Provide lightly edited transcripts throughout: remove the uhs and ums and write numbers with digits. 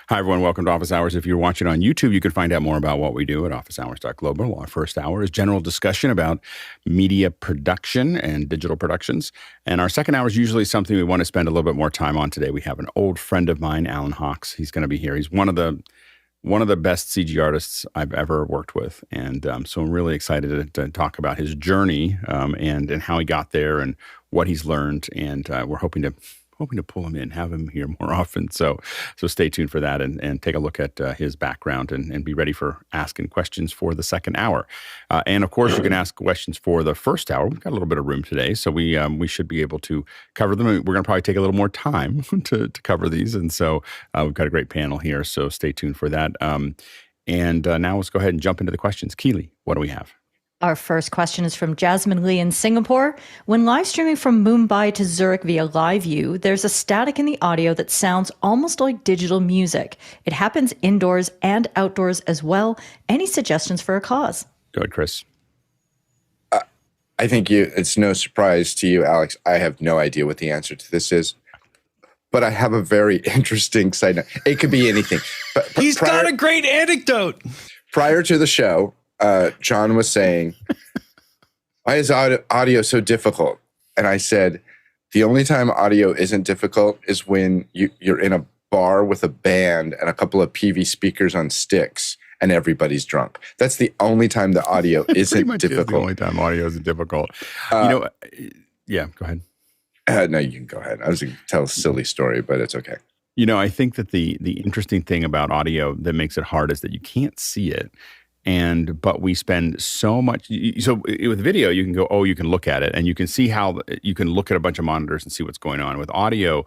Hi, everyone. Welcome to Office Hours. If you're watching on YouTube, you can find out more about what we do at officehours.global. Our first hour is general discussion about media production and digital productions. And our second hour is usually something we want to spend a little bit more time on today. We have an old friend of mine, Alan Hawkes. He's going to be here. He's one of the best CG artists I've ever worked with. And so I'm really excited to talk about his journey and how he got there and what he's learned. And we're hoping to pull him in, have him here more often. So stay tuned for that and take a look at his background and be ready for asking questions for the second hour. And of course, you can ask questions for the first hour. We've got a little bit of room today, so we should be able to cover them. We're going to probably take a little more time to cover these. And so we've got a great panel here, so stay tuned for that. And now let's go ahead and jump into the questions. Keely, what do we have? Our first question is from Jasmine Lee in Singapore. When live streaming from Mumbai to Zurich via LiveView, there's a static in the audio that sounds almost like digital music. It happens indoors and outdoors as well. Any suggestions for a cause? Go ahead, Chris. I think it's no surprise to you, Alex. I have no idea what the answer to this is. But I have a very interesting side note. It could be anything. But He's got a great anecdote. Prior to the show, John was saying, why is audio so difficult? And I said, the only time audio isn't difficult is when you're in a bar with a band and a couple of PV speakers on sticks and everybody's drunk. That's the only time the audio isn't difficult. The only time audio isn't difficult. Yeah, go ahead. No, you can go ahead. I was going to tell a silly story, but it's okay. I think that the interesting thing about audio that makes it hard is that you can't see it. But we spend so much. So with video, you can go, you can look at it and you can see how you can look at a bunch of monitors and see what's going on. With audio,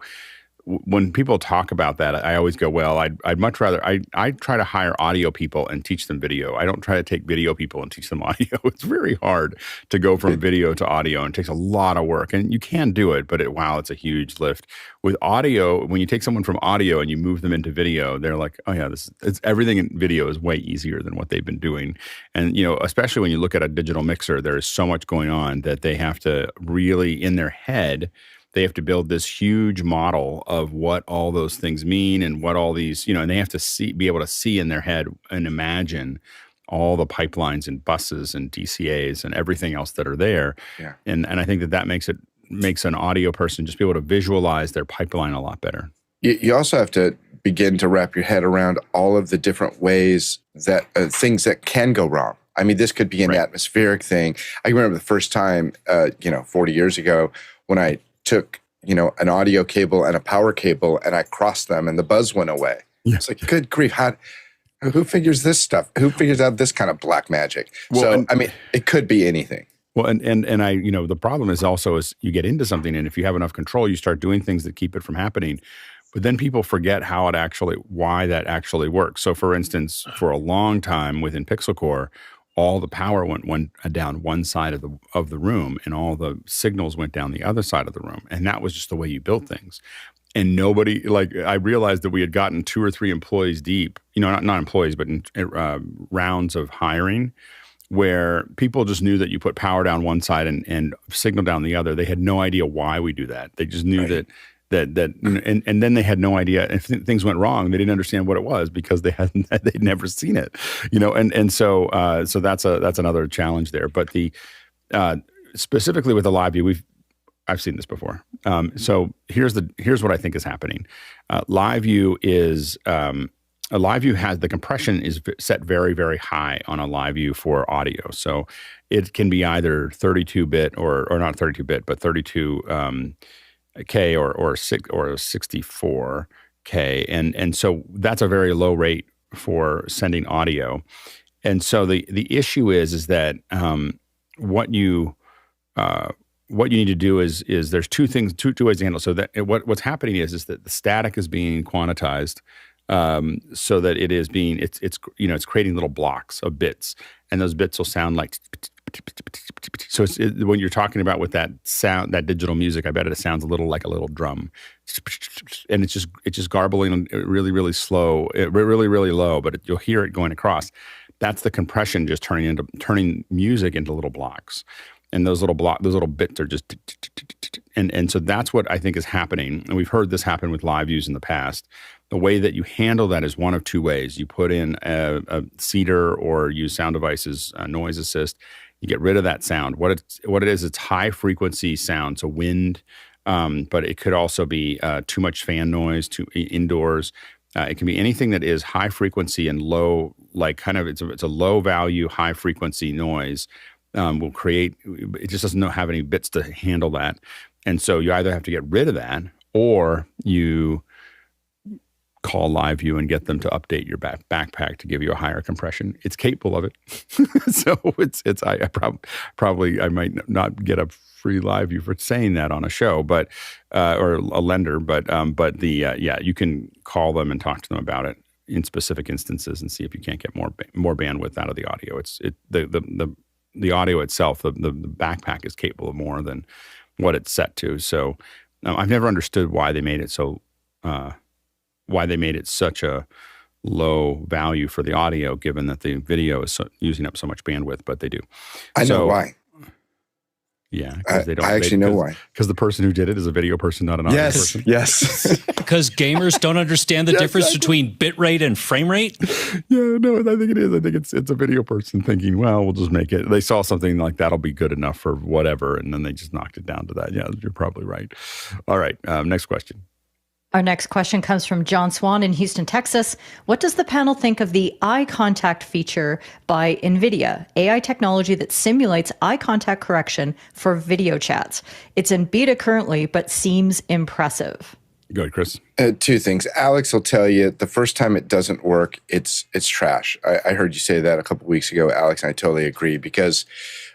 when people talk about that, I always go, well, I'd much rather, I try to hire audio people and teach them video. I don't try to take video people and teach them audio. It's very hard to go from video to audio and it takes a lot of work. And you can do it, but it's a huge lift. With audio, when you take someone from audio and you move them into video, they're like, oh yeah, it's everything in video is way easier than what they've been doing. And, especially when you look at a digital mixer, there is so much going on that they have to really, in their head, they have to build this huge model of what all those things mean and what all these, and they have to be able to see in their head and imagine all the pipelines and buses and DCAs and everything else that are there. Yeah. And I think that makes an audio person just be able to visualize their pipeline a lot better. You also have to begin to wrap your head around all of the different ways that things that can go wrong. I mean, this could be an atmospheric thing. I remember the first time, 40 years ago when I took, an audio cable and a power cable and I crossed them and the buzz went away. Yeah. It's like, good grief. Who figures this stuff? Who figures out this kind of black magic? Well, it could be anything. Well, and I, the problem is also is you get into something and if you have enough control, you start doing things that keep it from happening. But then people forget why that actually works. So for instance, for a long time within PixelCore, all the power went down one side of the room and all the signals went down the other side of the room. And that was just the way you built things. And nobody, I realized that we had gotten 2 or 3 employees deep, not employees, but in, rounds of hiring where people just knew that you put power down one side and signal down the other. They had no idea why we do that. They just knew that and then they had no idea if things went wrong. They didn't understand what it was because they'd never seen it, and so that's another challenge there. But specifically with the LiveView, I've seen this before. So here's what I think is happening. LiveView has the compression is set very, very high on a LiveView for audio. So it can be either 32-bit or not 32-bit, but 32 K or 64K, and so that's a very low rate for sending audio. And so the issue is that what you need to do is there's two ways to handle. So that what's happening is that the static is being quantized. So that it's creating little blocks of bits, and those bits will sound like. So when you're talking about with that sound, that digital music, I bet it sounds a little like a little drum, and it's just garbling really, really slow, really, really low, but you'll hear it going across. That's the compression just turning music into little blocks. and those little bits are just, and so that's what I think is happening. And we've heard this happen with live views in the past. The way that you handle that is one of two ways. You put in a cedar or use sound devices, noise assist. You get rid of that sound. What it is, it's high frequency sound, so wind, but it could also be too much fan noise, indoors. It can be anything that is high frequency and low, like kind of it's a low value, high frequency noise. Will create, it just doesn't have any bits to handle that. And so you either have to get rid of that, or you call Live View and get them to update your backpack to give you a higher compression. It's capable of it. So I probably I might not get a free Live View for saying that on a show, but or a lender, but you can call them and talk to them about it in specific instances and see if you can't get more bandwidth out of the audio. The audio itself, the backpack is capable of more than what it's set to. So I've never understood why they made it such a low value for the audio, given that the video is using up so much bandwidth, but they do. I know why. Yeah, because they don't. I actually know why. Because the person who did it is a video person, not an audio person. Yes. Because gamers don't understand the difference between bitrate and frame rate? Yeah, no, I think it is. I think it's a video person thinking, well, we'll just make it. They saw something like that'll be good enough for whatever, and then they just knocked it down to that. Yeah, you're probably right. All right, next question. Our next question comes from John Swan in Houston, Texas. What does the panel think of the eye contact feature by NVIDIA, AI technology that simulates eye contact correction for video chats? It's in beta currently, but seems impressive. Go ahead, Chris. Two things. Alex will tell you the first time it doesn't work, it's trash. I heard you say that a couple of weeks ago, Alex, and I totally agree, because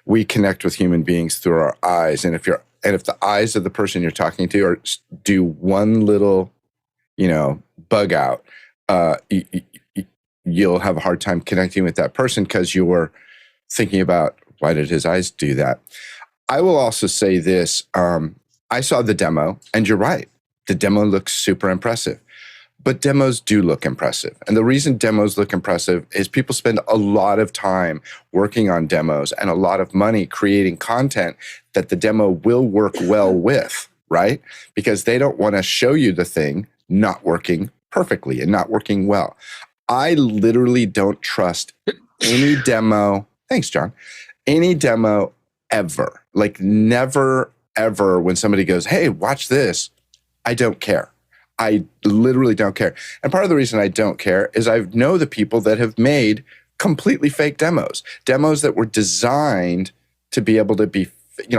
we connect with human beings through our eyes, and if the eyes of the person you're talking to do one little, bug out, you'll have a hard time connecting with that person because you're thinking about, why did his eyes do that? I will also say this. I saw the demo, and you're right. The demo looks super impressive. But demos do look impressive. And the reason demos look impressive is people spend a lot of time working on demos and a lot of money creating content that the demo will work well with, right? Because they don't want to show you the thing not working perfectly and not working well. I literally don't trust any demo. Thanks, John. Any demo ever. Like never, ever when somebody goes, hey, watch this. I don't care. I literally don't care. And part of the reason I don't care is I know the people that have made completely fake demos that were designed to be able to be,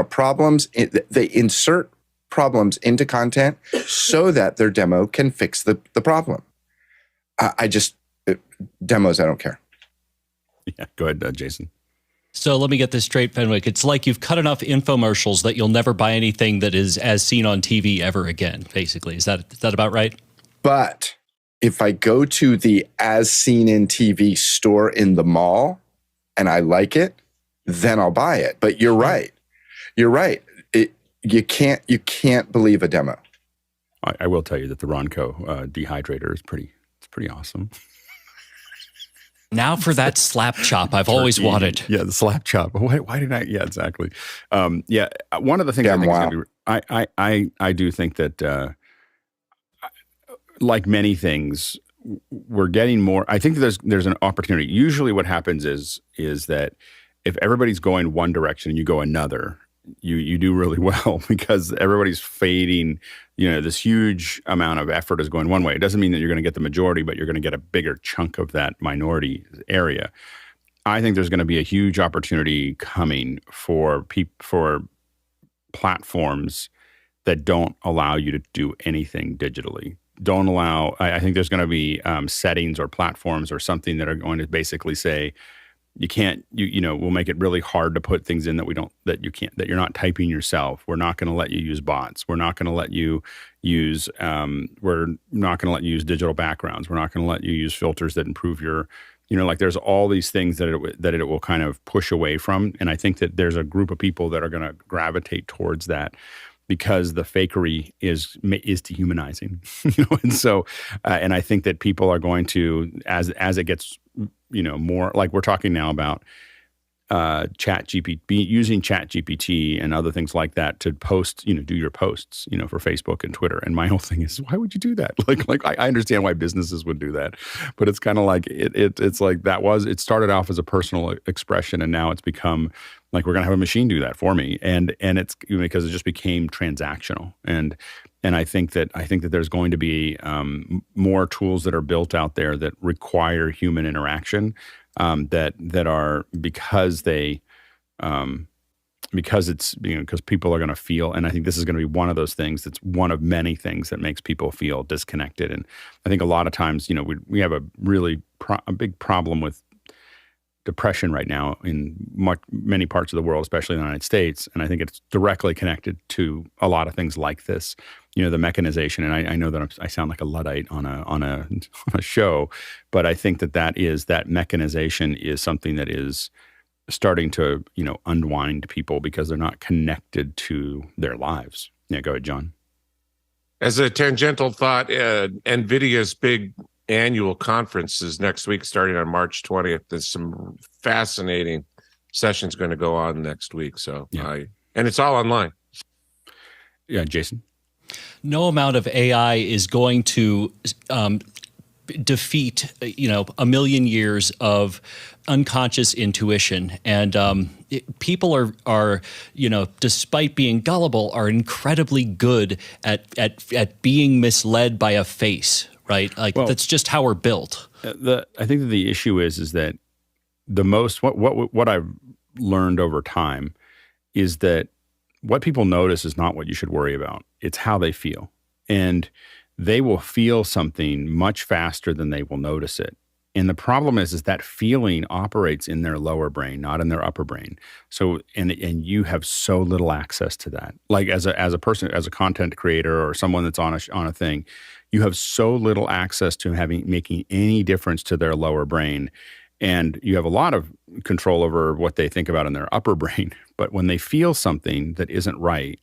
problems. They insert problems into content so that their demo can fix the problem. Demos, I don't care. Yeah, go ahead, Jason. So let me get this straight, Fenwick. It's like you've cut enough infomercials that you'll never buy anything that is as seen on TV ever again, basically. Is that about right? But if I go to the as seen in TV store in the mall and I like it, then I'll buy it. But you're right. You're right. You can't believe a demo. I will tell you that the Ronco dehydrator is pretty awesome. Now for that slap chop I've always wanted. Yeah, the slap chop. Why didn't I? Yeah, exactly. One of the things I think is going to be, I do think that like many things, we're getting more. I think there's an opportunity. Usually, what happens is that if everybody's going one direction and you go another, you do really well because everybody's fading. This huge amount of effort is going one way. It doesn't mean that you're going to get the majority, but you're going to get a bigger chunk of that minority area. I think there's going to be a huge opportunity coming for platforms that don't allow you to do anything digitally. I think there's going to be settings or platforms or something that are going to basically say, you can't, we'll make it really hard to put things in that you're not typing yourself. We're not going to let you use bots. We're not going to let you use, digital backgrounds. We're not going to let you use filters that improve your, there's all these things that it will kind of push away from. And I think that there's a group of people that are going to gravitate towards that because the fakery is dehumanizing, and so, and I think that people are going to, as it gets, more like we're talking now about chat GPT, using chat GPT and other things like that to post, do your posts, for Facebook and Twitter. And my whole thing is, why would you do that? I understand why businesses would do that, but it's kind of like, it's like it started off as a personal expression, and now it's become like, we're going to have a machine do that for me. And it's because it just became transactional. And I think that there's going to be more tools that are built out there that require human interaction, that are because it's because people are going to feel, and I think this is going to be one of those things that's one of many things that makes people feel disconnected. And I think a lot of times, we have a really a big problem with depression right now in many parts of the world, especially in the United States. And I think it's directly connected to a lot of things like this, the mechanization. And I know that I sound like a Luddite on a show, but I think that mechanization is something that is starting to, unwind people because they're not connected to their lives. Yeah, go ahead, John. As a tangential thought, NVIDIA's big annual conference is next week, starting on March 20th. There's some fascinating sessions going to go on next week. So, and it's all online. Yeah, Jason? No amount of AI is going to defeat, a million years of unconscious intuition. And people are, despite being gullible, are incredibly good at being misled by a face. Right, that's just how we're built. I think that the issue is that the most what I've learned over time is that what people notice is not what you should worry about. It's how they feel, and they will feel something much faster than they will notice it. And the problem is that feeling operates in their lower brain, not in their upper brain. So, and you have so little access to that. Like as a person, as a content creator or someone that's on a thing, you have so little access to making any difference to their lower brain. And you have a lot of control over what they think about in their upper brain. But when they feel something that isn't right,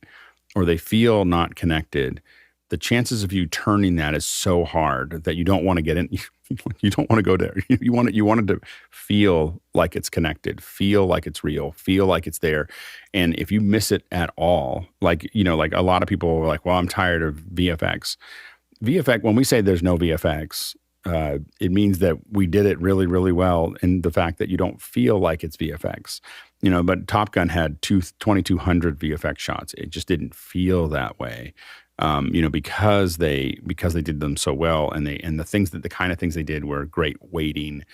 or they feel not connected, the chances of you turning that is so hard that you don't want to get in. You don't want to go there. You want it to feel like it's connected, feel like it's real, feel like it's there. And if you miss it at all, like a lot of people are like, well, I'm tired of VFX. When we say there's no VFX, it means that we did it really, really well in the fact that you don't feel like it's VFX. But Top Gun had 2,200 VFX shots. It just didn't feel that way. Because they did them so well, and the kind of things they did were great weighting,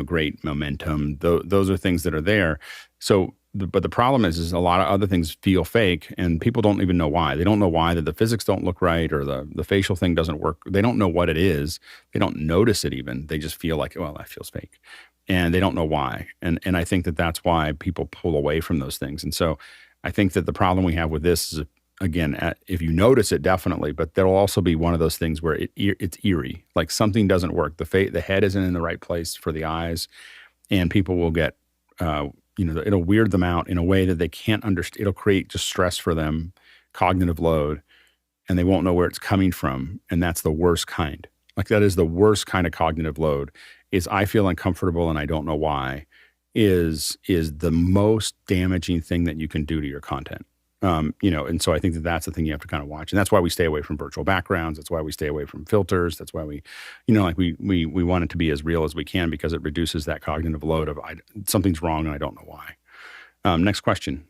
great momentum. Those are things that are there. So, but the problem is a lot of other things feel fake, and people don't even know why. They don't know why that the physics don't look right, or the facial thing doesn't work. They don't know what it is. They don't notice it even. They just feel like, well, that feels fake, and they don't know why. And I think that that's why people pull away from those things. And so, I think that the problem we have with this is, again, if you notice it, definitely, but there'll also be one of those things where it's eerie, like something doesn't work. The head isn't in the right place for the eyes, and people will get, it'll weird them out in a way that they can't understand. It'll create just stress for them, cognitive load, and they won't know where it's coming from. And that's the worst kind. Like that is the worst kind of cognitive load, is I feel uncomfortable and I don't know why, is the most damaging thing that you can do to your content. And so I think that that's the thing you have to kind of watch. And that's why we stay away from virtual backgrounds. That's why we stay away from filters. That's why we want it to be as real as we can, because it reduces that cognitive load of something's wrong and I don't know why. Next question.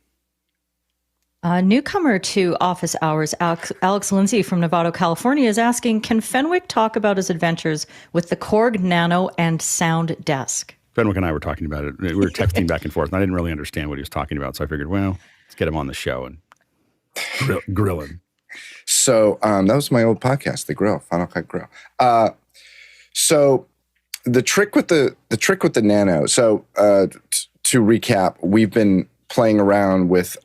Newcomer to Office Hours, Alex Lindsay from Novato, California, is asking, can Fenwick talk about his adventures with the Korg Nano and Sound Desk? Fenwick and I were talking about it. We were texting back and forth, and I didn't really understand what he was talking about. So I figured, well, let's get him on the show and grill him. So that was my old podcast, The Grill, Final Cut Grill. So the trick with the Nano. So to recap, we've been playing around with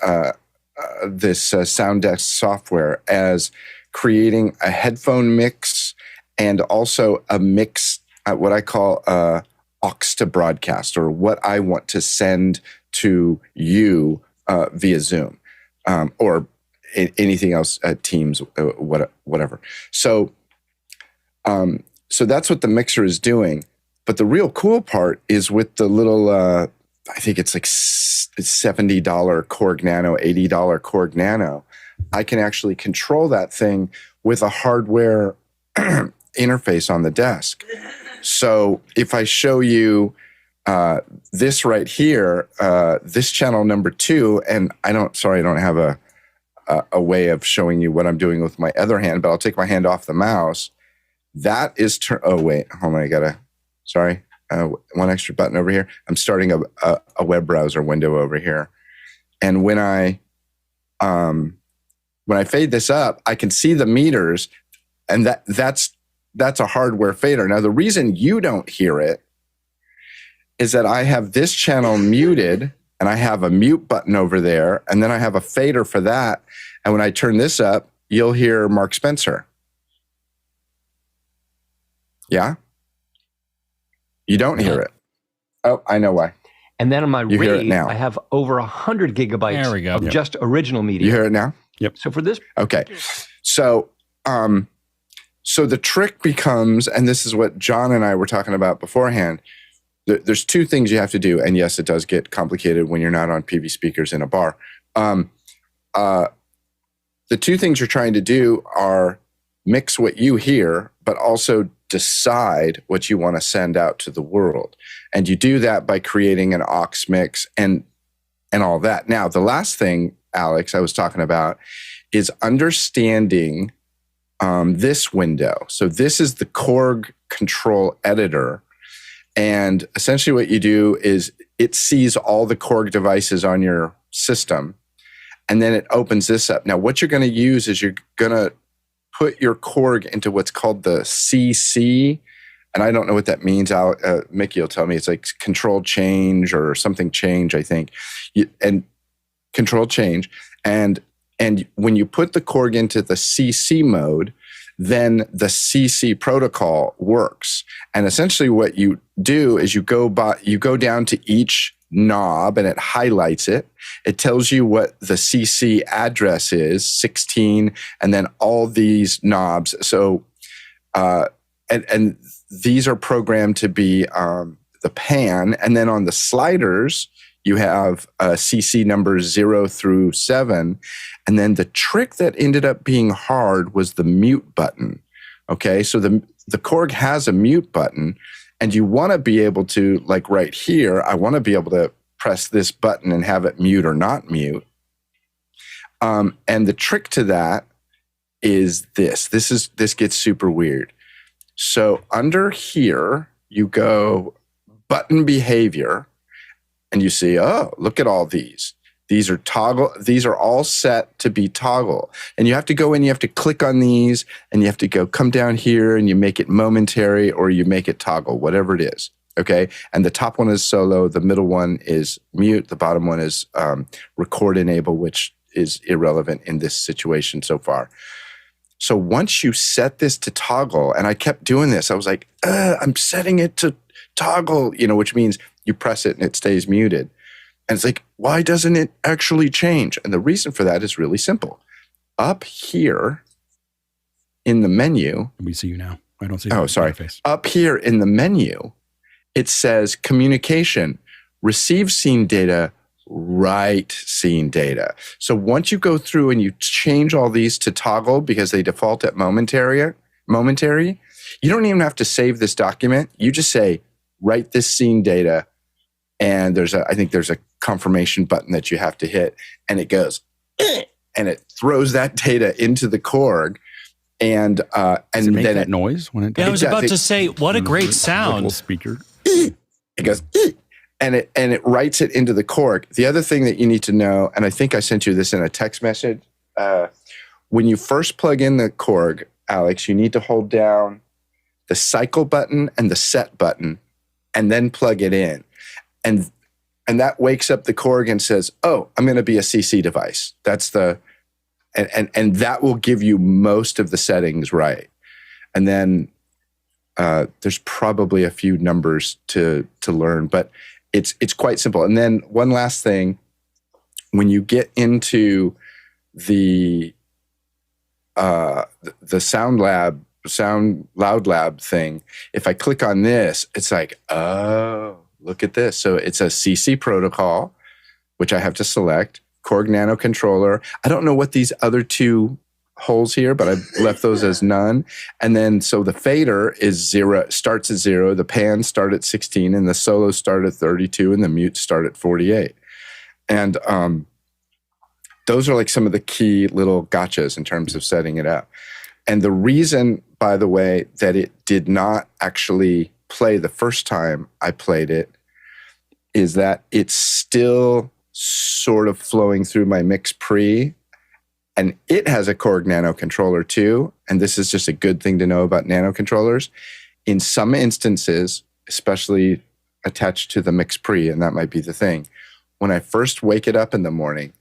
this Sound Desk software as creating a headphone mix and also a mix, what I call aux to broadcast, or what I want to send to you via Zoom or anything else, Teams, whatever. So that's what the mixer is doing. But the real cool part is with the little I think it's like $70 Korg Nano, $80 Korg Nano. I can actually control that thing with a hardware interface on the desk. So if I show you this right here, this channel number 2, and I don't have a way of showing you what I'm doing with my other hand, but I'll take my hand off the mouse. That is, oh wait, hold on, one extra button over here. I'm starting a web browser window over here. And when I fade this up, I can see the meters, and that's a hardware fader. Now, the reason you don't hear it is that I have this channel muted, and I have a mute button over there, and then I have a fader for that. And when I turn this up, you'll hear Mark Spencer. Yeah? You don't hear it. Oh, I know why. And then on my You hear it RAID, now. I have over 100 gigabytes There we go. of Yep. just original media. You hear it now? Yep. So for this, Okay. So the trick becomes, and this is what John and I were talking about beforehand, there's two things you have to do. And yes, it does get complicated when you're not on PV speakers in a bar. The two things you're trying to do are mix what you hear, but also decide what you want to send out to the world. And you do that by creating an aux mix and all that. Now, the last thing, Alex, I was talking about is understanding this window. So this is the Korg control editor. And essentially what you do is it sees all the Korg devices on your system, and then it opens this up. Now, what you're going to use is you're going to put your Korg into what's called the CC, and I don't know what that means. Mickey will tell me. It's like control change or something change, I think, and control change. And when you put the Korg into the CC mode, then the CC protocol works. And essentially what you do is you go down to each knob and it highlights it. It tells you what the CC address is, 16, and then all these knobs. So, and these are programmed to be the pan. And then on the sliders, you have CC numbers 0 through 7. And then the trick that ended up being hard was the mute button. Okay, so the Korg has a mute button, and you want to be able to, like right here, I want to be able to press this button and have it mute or not mute. And the trick to that is this. This gets super weird. So under here, you go button behavior, and you see, oh, look at all these. These are toggle. These are all set to be toggle. And you have to go in, you have to click on these, and you have to go come down here and you make it momentary or you make it toggle, whatever it is. Okay. And the top one is solo. The middle one is mute. The bottom one is record enable, which is irrelevant in this situation so far. So once you set this to toggle, and I kept doing this, I was like, I'm setting it to toggle, which means you press it and it stays muted. And it's like, why doesn't it actually change? And the reason for that is really simple. Up here in the menu. We see you now. I don't see Oh, sorry. Face. Up here in the menu, it says communication, receive scene data, write scene data. So once you go through and you change all these to toggle because they default at momentary, you don't even have to save this document. You just say, write this scene data. And I think there's a confirmation button that you have to hit, and it goes, and it throws that data into the Korg, and Does it make then that noise when it does. Yeah, I was about to say, what a great Little sound. speaker. it goes, and it writes it into the Korg. The other thing that you need to know, and I think I sent you this in a text message, when you first plug in the Korg, Alex, you need to hold down the cycle button and the set button, and then plug it in. And that wakes up the Korg and says, oh, I'm going to be a CC device. That's and that will give you most of the settings right. And then there's probably a few numbers to learn, but it's quite simple. And then one last thing, when you get into the Sound Loud Lab thing, if I click on this, it's like, oh, look at this. So it's a CC protocol, which I have to select, Korg Nano controller. I don't know what these other two holes here, but I've left those as none. And then, so the fader is 0, starts at 0, the pans start at 16, and the solos start at 32, and the mutes start at 48. And those are like some of the key little gotchas in terms of setting it up. And the reason, by the way, that it did not actually play the first time I played it is that it's still sort of flowing through my mix pre, and it has a Korg Nano controller too. And this is just a good thing to know about Nano controllers. In some instances, especially attached to the mix pre, and that might be the thing, when I first wake it up in the morning,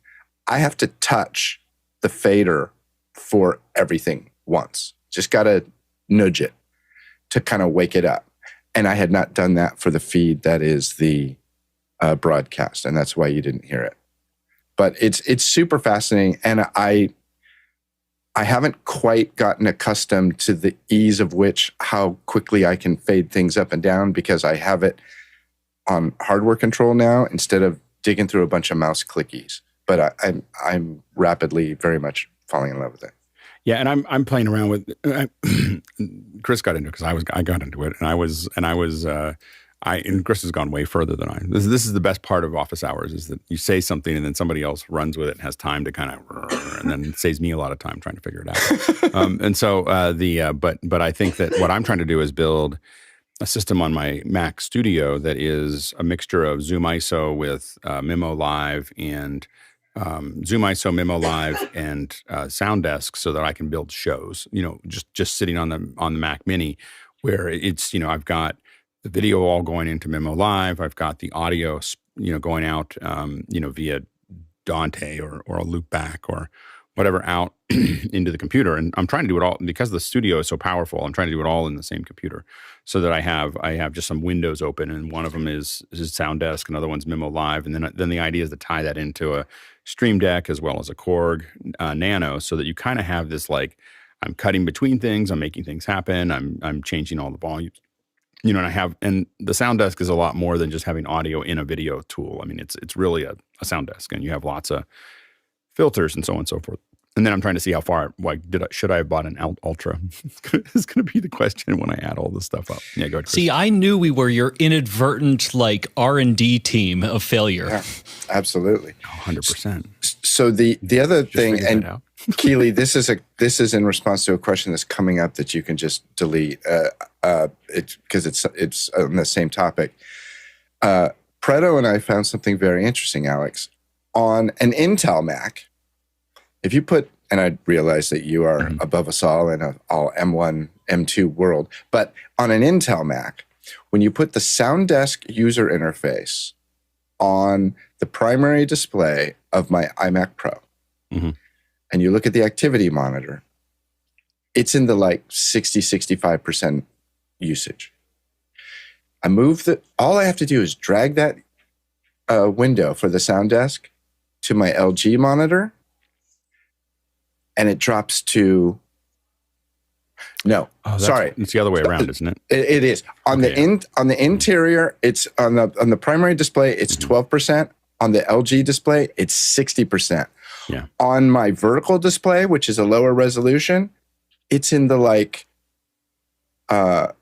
I have to touch the fader for everything once. Just got to nudge it to kind of wake it up. And I had not done that for the feed that is the broadcast, and that's why you didn't hear it. But it's super fascinating, and I haven't quite gotten accustomed to the ease of which how quickly I can fade things up and down, because I have it on hardware control now instead of digging through a bunch of mouse clickies. But I'm rapidly very much falling in love with it. Yeah, and I'm playing around with. Chris got into it because I got into it, and Chris has gone way further than I. This is the best part of office hours, is that you say something and then somebody else runs with it and has time to kind of, and then it saves me a lot of time trying to figure it out. And so but I think that what I'm trying to do is build a system on my Mac Studio that is a mixture of Zoom ISO with Memo Live and Zoom ISO, Memo Live, and Sounddesk, so that I can build shows. Just sitting on the Mac Mini, where it's I've got the video all going into Memo Live. I've got the audio, going out, via Dante or a loop back or whatever out into the computer. And I'm trying to do it all because the studio is so powerful. I'm trying to do it all in the same computer, so that I have just some windows open, and one of them is Sounddesk, another one's Memo Live, and then the idea is to tie that into a Stream Deck as well as a Korg Nano, so that you kind of have this, like, I'm cutting between things, I'm making things happen, I'm changing all the volumes. And the Sounddesk is a lot more than just having audio in a video tool. I mean, it's really a Sounddesk, and you have lots of filters and so on and so forth. And then I'm trying to see how far, should I have bought an Ultra? It's going to be the question when I add all this stuff up. Yeah, go ahead, Chris. See, I knew we were your inadvertent, R&D team of failure. Yeah, absolutely. 100%. So the other thing, and Keely, this is in response to a question that's coming up that you can just delete, because it's on the same topic. Preto and I found something very interesting, Alex. On an Intel Mac, if you put, and I realize that you are above us all in an all M1, M2 world, but on an Intel Mac, when you put the Sounddesk user interface on the primary display of my iMac Pro, and you look at the activity monitor, it's in the 60, 65% usage. All I have to do is drag that window for the Sounddesk to my LG monitor, and it drops to sorry. It's the other way around, isn't it? It is. On the interior, it's on the primary display, it's 12%. On the LG display, it's 60%. Yeah. On my vertical display, which is a lower resolution, it's in the 20.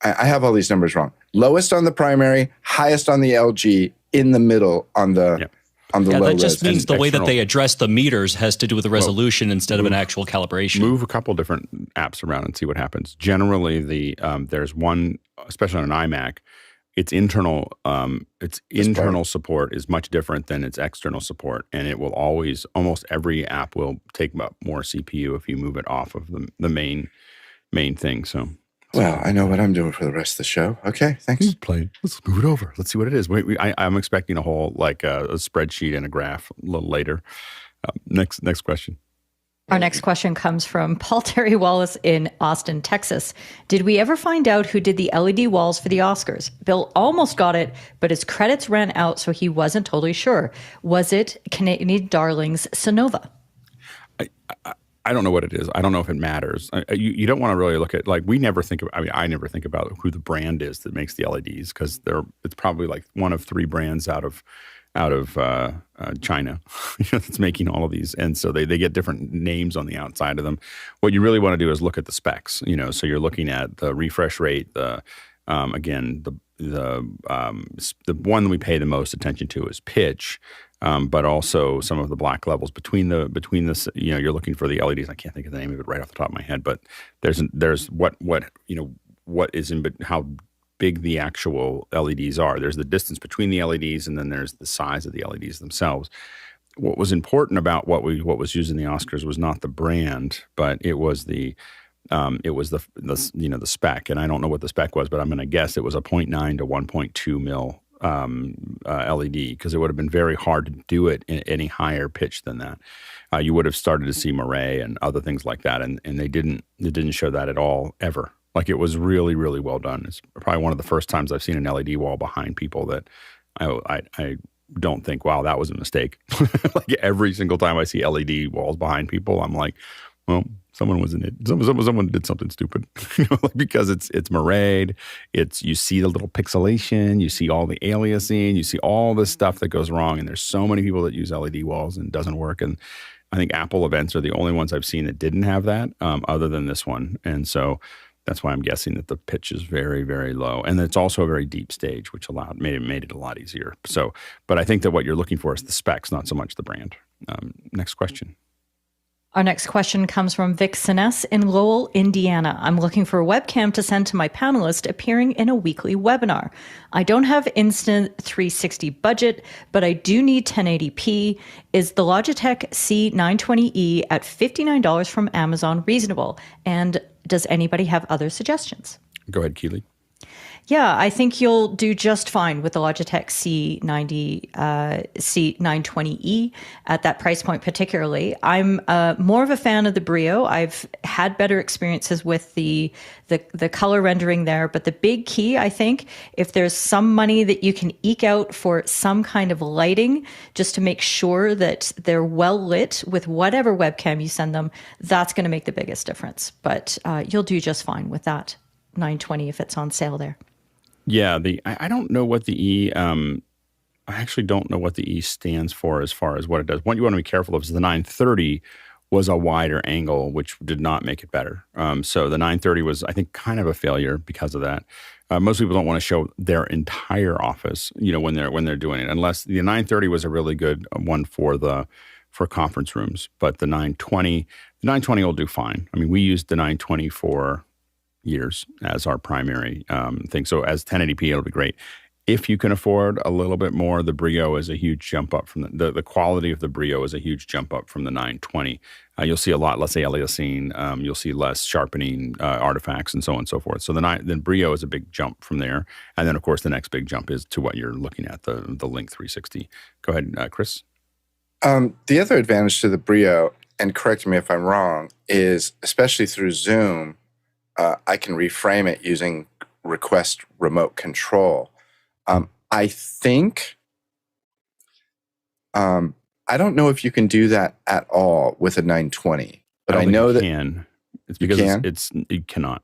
I have all these numbers wrong. Lowest on the primary, highest on the LG, in the middle on the low res. That just means the way that they address the meters has to do with the resolution instead of an actual calibration. Move a couple different apps around and see what happens. Generally, there's one, especially on an iMac, its internal support is much different than its external support, and it will always, almost every app will take up more CPU if you move it off of the main thing. So. Well, I know what I'm doing for the rest of the show. Okay, thanks. Let's move it over. Let's see what it is. I'm expecting a whole a spreadsheet and a graph a little later. Next question. Our next question comes from Paul Terry Wallace in Austin, Texas. Did we ever find out who did the LED walls for the Oscars? Bill almost got it, but his credits ran out, so he wasn't totally sure. Was it Canadian Darlings Sonova? I don't know what it is. I don't know if it matters. You don't want to really look at, like, we never think of, I mean, I never think about who the brand is that makes the LEDs, because it's probably like one of three brands out of China that's making all of these. And so they get different names on the outside of them. What you really want to do is look at the specs, so you're looking at the refresh rate, again, the one that we pay the most attention to is pitch. But also some of the black levels between the you're looking for the LEDs. I can't think of the name of it right off the top of my head, but there's what is in, but how big the actual LEDs are. There's the distance between the LEDs, and then there's the size of the LEDs themselves. What was important about what was used in the Oscars was not the brand, but it was the spec. And I don't know what the spec was, but I'm going to guess it was a 0.9 to 1.2 mil LED, because it would have been very hard to do it in any higher pitch than that. You would have started to see Murray and other things like that, and they didn't show that at all, ever. Like, it was really, really well done. It's probably one of the first times I've seen an LED wall behind people that I don't think, wow, that was a mistake. Like, every single time I see LED walls behind people, I'm like, well, someone was in it. Someone did something stupid, because it's marrayed. You see the little pixelation, you see all the aliasing, you see all the stuff that goes wrong. And there's so many people that use LED walls and it doesn't work. And I think Apple events are the only ones I've seen that didn't have that, other than this one. And so that's why I'm guessing that the pitch is very, very low. And it's also a very deep stage, which made it a lot easier. So, but I think that what you're looking for is the specs, not so much the brand. Next question. Our next question comes from Vic Siness in Lowell, Indiana. I'm looking for a webcam to send to my panelist appearing in a weekly webinar. I don't have instant 360 budget, but I do need 1080p. Is the Logitech C920E at $59 from Amazon reasonable? And does anybody have other suggestions? Go ahead, Keely. Yeah, I think you'll do just fine with the Logitech C920E at that price point particularly. I'm more of a fan of the Brio. I've had better experiences with the color rendering there, but the big key, I think, if there's some money that you can eke out for some kind of lighting, just to make sure that they're well lit with whatever webcam you send them, that's going to make the biggest difference. But you'll do just fine with that 920 if it's on sale there. Yeah, I don't know what the E. I actually don't know what the E stands for as far as what it does. What you want to be careful of is the 930 was a wider angle, which did not make it better. So the 930 was, I think, kind of a failure because of that. Most people don't want to show their entire office, when they're doing it, unless the 930 was a really good one for conference rooms. But the 920 will do fine. I mean, we used the 920 for years as our primary thing. So as 1080p, it'll be great. If you can afford a little bit more, the Brio is a huge jump up from the quality of the Brio is a huge jump up from the 920. You'll see a lot less aliasing. You'll see less sharpening artifacts and so on and so forth. So then Brio is a big jump from there. And then, of course, the next big jump is to what you're looking at, the Link 360. Go ahead, Chris. The other advantage to the Brio, and correct me if I'm wrong, is especially through Zoom, I can reframe it using request remote control. I think, I don't know if you can do that at all with a 920, but I know that you can. It's because you cannot.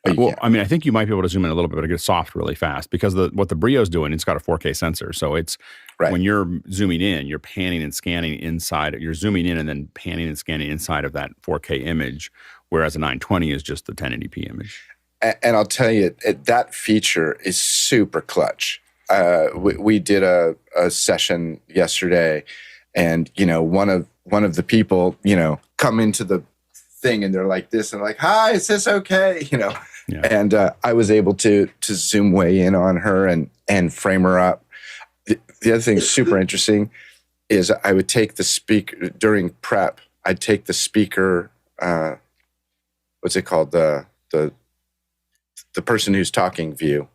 I mean, I think you might be able to zoom in a little bit, but it gets soft really fast because what the Brio's doing, it's got a 4K sensor. So it's when you're zooming in, you're panning and scanning inside. You're zooming in and then panning and scanning inside of that 4K image, whereas a 920 is just the 1080p image. And I'll tell you, that feature is super clutch. We did a session yesterday, and one of the people come into the thing and they're like this and like, "Hi, is this okay?" Yeah. And I was able to zoom way in on her and frame her up. The other thing super interesting is I would take the speaker during prep. I'd take the speaker. What's it called? The person who's talking view.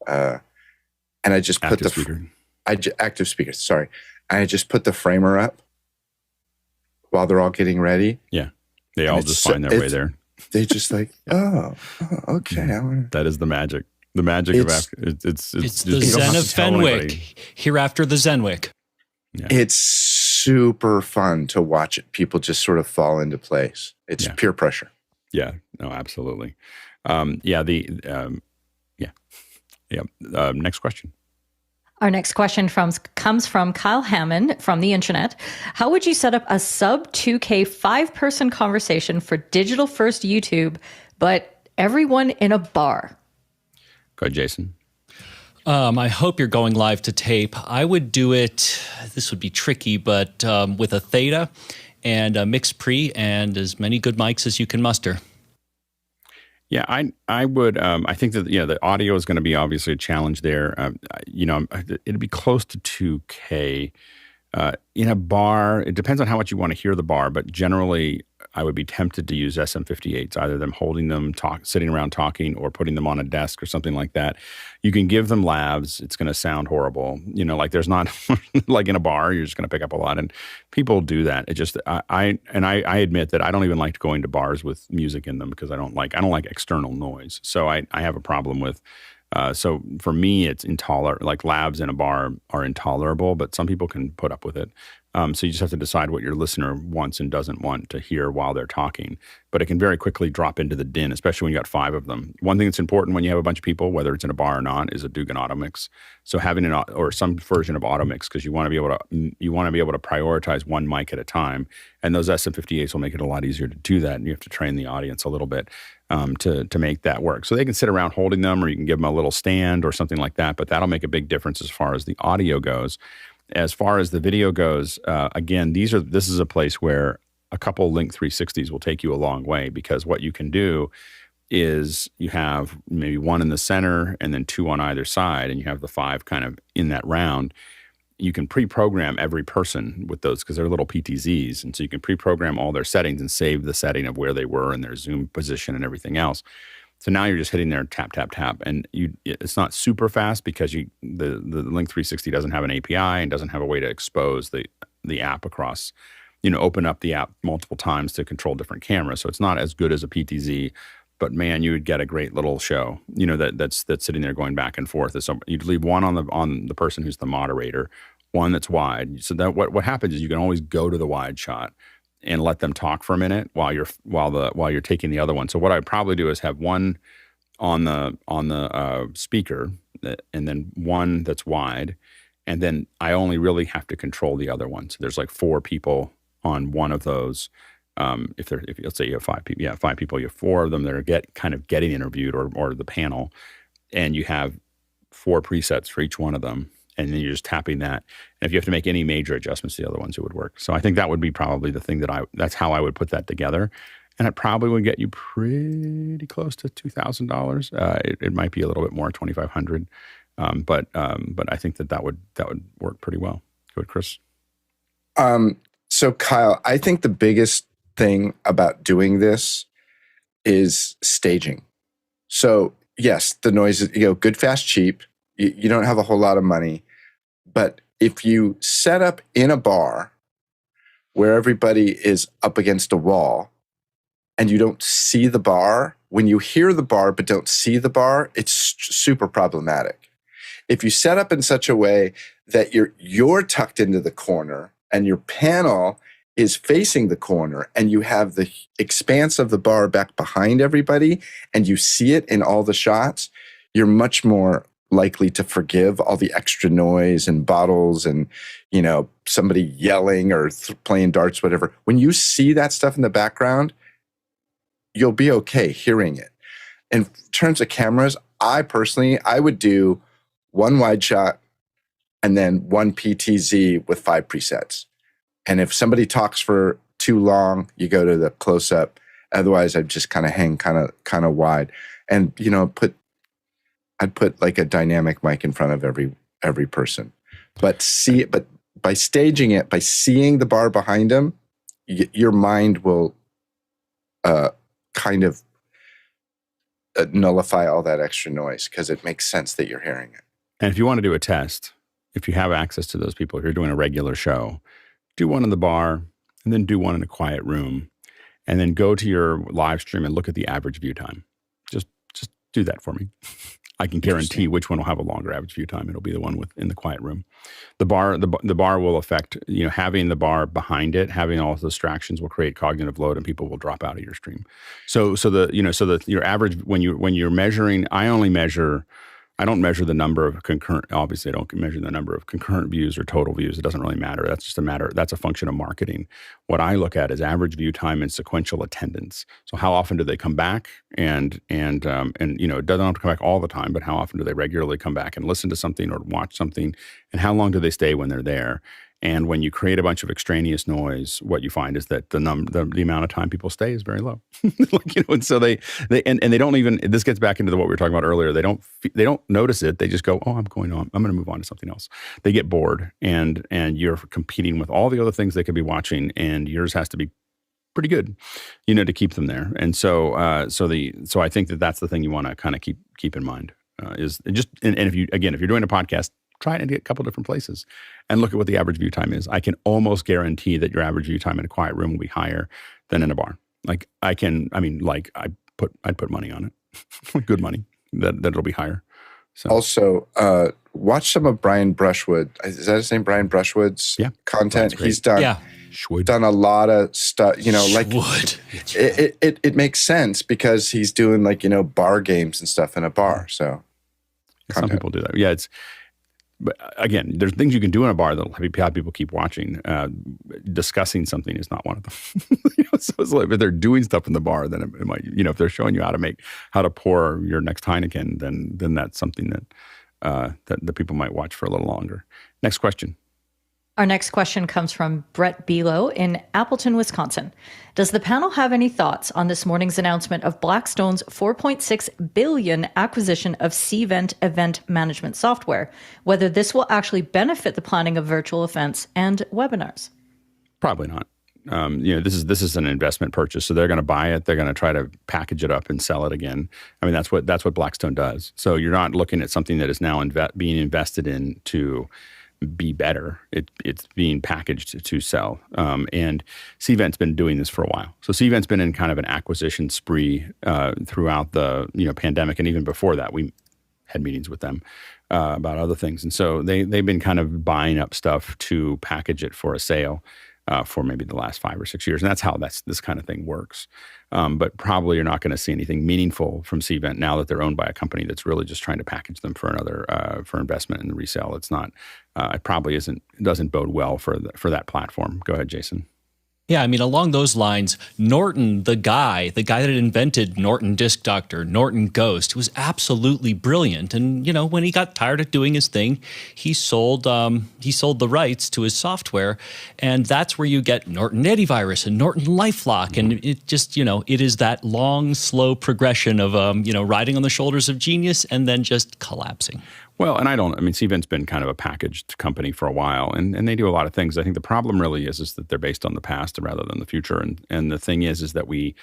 And I just put active speaker. Active speaker. Sorry, and I just put the framer up while they're all getting ready. Yeah, they all just find their way there. They just like, oh okay. That is the magic. The magic of it's the Zen of Fenwick. Hereafter the Zenwick. Yeah. It's super fun to watch it. People just sort of fall into place. It's peer pressure. Yeah, no, absolutely. Next question. Our next question comes from Kyle Hammond from the internet. How would you set up a sub 2K 5-person conversation for digital first YouTube, but everyone in a bar? Go ahead, Jason. I hope you're going live to tape. I would do it, this would be tricky, but with a theta and a mix pre and as many good mics as you can muster. Yeah, I would. I think that the audio is going to be obviously a challenge there. It'd be close to 2K in a bar. It depends on how much you want to hear the bar, but generally, I would be tempted to use SM58s, either them holding them, sitting around talking, or putting them on a desk or something like that. You can give them lavs. It's going to sound horrible. Like there's not like in a bar, you're just going to pick up a lot, and people do that. It just I admit that I don't even like going to bars with music in them because I don't like external noise. So I have a problem with. So for me, it's intolerable. Like lavs in a bar are intolerable, but some people can put up with it. So you just have to decide what your listener wants and doesn't want to hear while they're talking. But it can very quickly drop into the din, especially when you got 5 of them. One thing that's important when you have a bunch of people, whether it's in a bar or not, is a Dugan auto mix. So having or some version of auto mix, because you want to be able to prioritize one mic at a time. And those SM58s will make it a lot easier to do that. And you have to train the audience a little bit to make that work. So they can sit around holding them, or you can give them a little stand or something like that. But that'll make a big difference as far as the audio goes. As far as the video goes, again, this is a place where a couple Link 360s will take you a long way, because what you can do is you have maybe one in the center and then 2 on either side, and you have the 5 kind of in that round. You can pre-program every person with those because they're little PTZs, and so you can pre-program all their settings and save the setting of where they were and their zoom position and everything else. So now you're just hitting there, tap, tap, tap, and it's not super fast because the Link 360 doesn't have an API and doesn't have a way to expose the app across, open up the app multiple times to control different cameras. So it's not as good as a PTZ, but man, you would get a great little show, that's sitting there going back and forth. So you'd leave one on the person who's the moderator, one that's wide. So that what happens is you can always go to the wide shot and let them talk for a minute while you're taking the other one. So what I'd probably do is have one on the speaker, and then one that's wide, and then I only really have to control the other one. So there's like 4 people on one of those. If let's say you have 5 people, 5 people, you have 4 of them that are kind of getting interviewed or the panel, and you have 4 presets for each one of them. And then you're just tapping that. And if you have to make any major adjustments to the other ones, it would work. So I think that would be probably the thing that's how I would put that together. And it probably would get you pretty close to $2,000. It might be a little bit more, $2,500. But I think that would work pretty well. Go ahead, Chris. So Kyle, I think the biggest thing about doing this is staging. So yes, the noise is, good, fast, cheap. You don't have a whole lot of money. But if you set up in a bar where everybody is up against a wall and you don't see the bar, when you hear the bar but don't see the bar, it's super problematic. If you set up in such a way that you're tucked into the corner and your panel is facing the corner and you have the expanse of the bar back behind everybody and you see it in all the shots, you're much more likely to forgive all the extra noise and bottles and, somebody yelling or playing darts, whatever. When you see that stuff in the background, you'll be okay hearing it. In terms of cameras, I would do 1 wide shot and then 1 PTZ with 5 presets. And if somebody talks for too long, you go to the close up. Otherwise, I'd just kind of hang kind of wide and, I'd put like a dynamic mic in front of every person, but by staging it, by seeing the bar behind them, your mind will kind of nullify all that extra noise because it makes sense that you're hearing it. And if you want to do a test, if you have access to those people, if you're doing a regular show, do one in the bar and then do one in a quiet room, and then go to your live stream and look at the average view time. Just do that for me. I can guarantee which one will have a longer average view time. It'll be the one in the quiet room. The bar will affect, having the bar behind it, having all the distractions will create cognitive load, and people will drop out of your stream. So your average, when you're measuring, I don't measure the number of concurrent. Obviously, I don't measure the number of concurrent views or total views. It doesn't really matter. That's a function of marketing. What I look at is average view time and sequential attendance. So how often do they come back? And it doesn't have to come back all the time, but how often do they regularly come back and listen to something or watch something? And how long do they stay when they're there? And when you create a bunch of extraneous noise, what you find is that the amount of time people stay is very low. And so they don't even. This gets back into what we were talking about earlier. They don't notice it. They just go, "Oh, I'm going to move on to something else." They get bored, and you're competing with all the other things they could be watching, and yours has to be pretty good, to keep them there. And so I think that's the thing you want to kind of keep in mind is just and if you're doing a podcast, try it in a couple different places and look at what the average view time is. I can almost guarantee that your average view time in a quiet room will be higher than in a bar. I'd put money on it, good money, that it'll be higher. So. Also, watch some of Brian Brushwood. Is that his name? Brian Brushwood's content. He's done a lot of stuff. It makes sense because he's doing bar games and stuff in a bar. So some people do that. Yeah, but again, there's things you can do in a bar that'll have people keep watching. Discussing something is not one of them. So it's like if they're doing stuff in the bar, then it might, if they're showing you how to pour your next Heineken, then that's something that the people might watch for a little longer. Next question. Our next question comes from Brett Below in Appleton, Wisconsin. Does the panel have any thoughts on this morning's announcement of Blackstone's $4.6 billion acquisition of Cvent event management software, whether this will actually benefit the planning of virtual events and webinars? Probably not. This is an investment purchase, so they're going to buy it. They're going to try to package it up and sell it again. I mean, that's what Blackstone does. So you're not looking at something that is now being invested in to be better. It's being packaged to sell. And Cvent's been doing this for a while. So Cvent's been in kind of an acquisition spree throughout the pandemic, and even before that, we had meetings with them about other things. And so they've been kind of buying up stuff to package it for a sale for maybe the last 5 or 6 years, and that's how this kind of thing works. But probably you're not going to see anything meaningful from Cvent now that they're owned by a company that's really just trying to package them for another for investment in resale. It's not. It probably doesn't bode well for that platform. Go ahead, Jason. Yeah, I mean, along those lines, Norton, the guy that invented Norton Disc Doctor, Norton Ghost, was absolutely brilliant. And when he got tired of doing his thing, he sold the rights to his software, and that's where you get Norton Antivirus and Norton LifeLock, and it just it is that long, slow progression of riding on the shoulders of genius and then just collapsing. Well, and Cvent's been kind of a packaged company for a while, and they do a lot of things. I think the problem really is that they're based on the past rather than the future. And the thing is that we,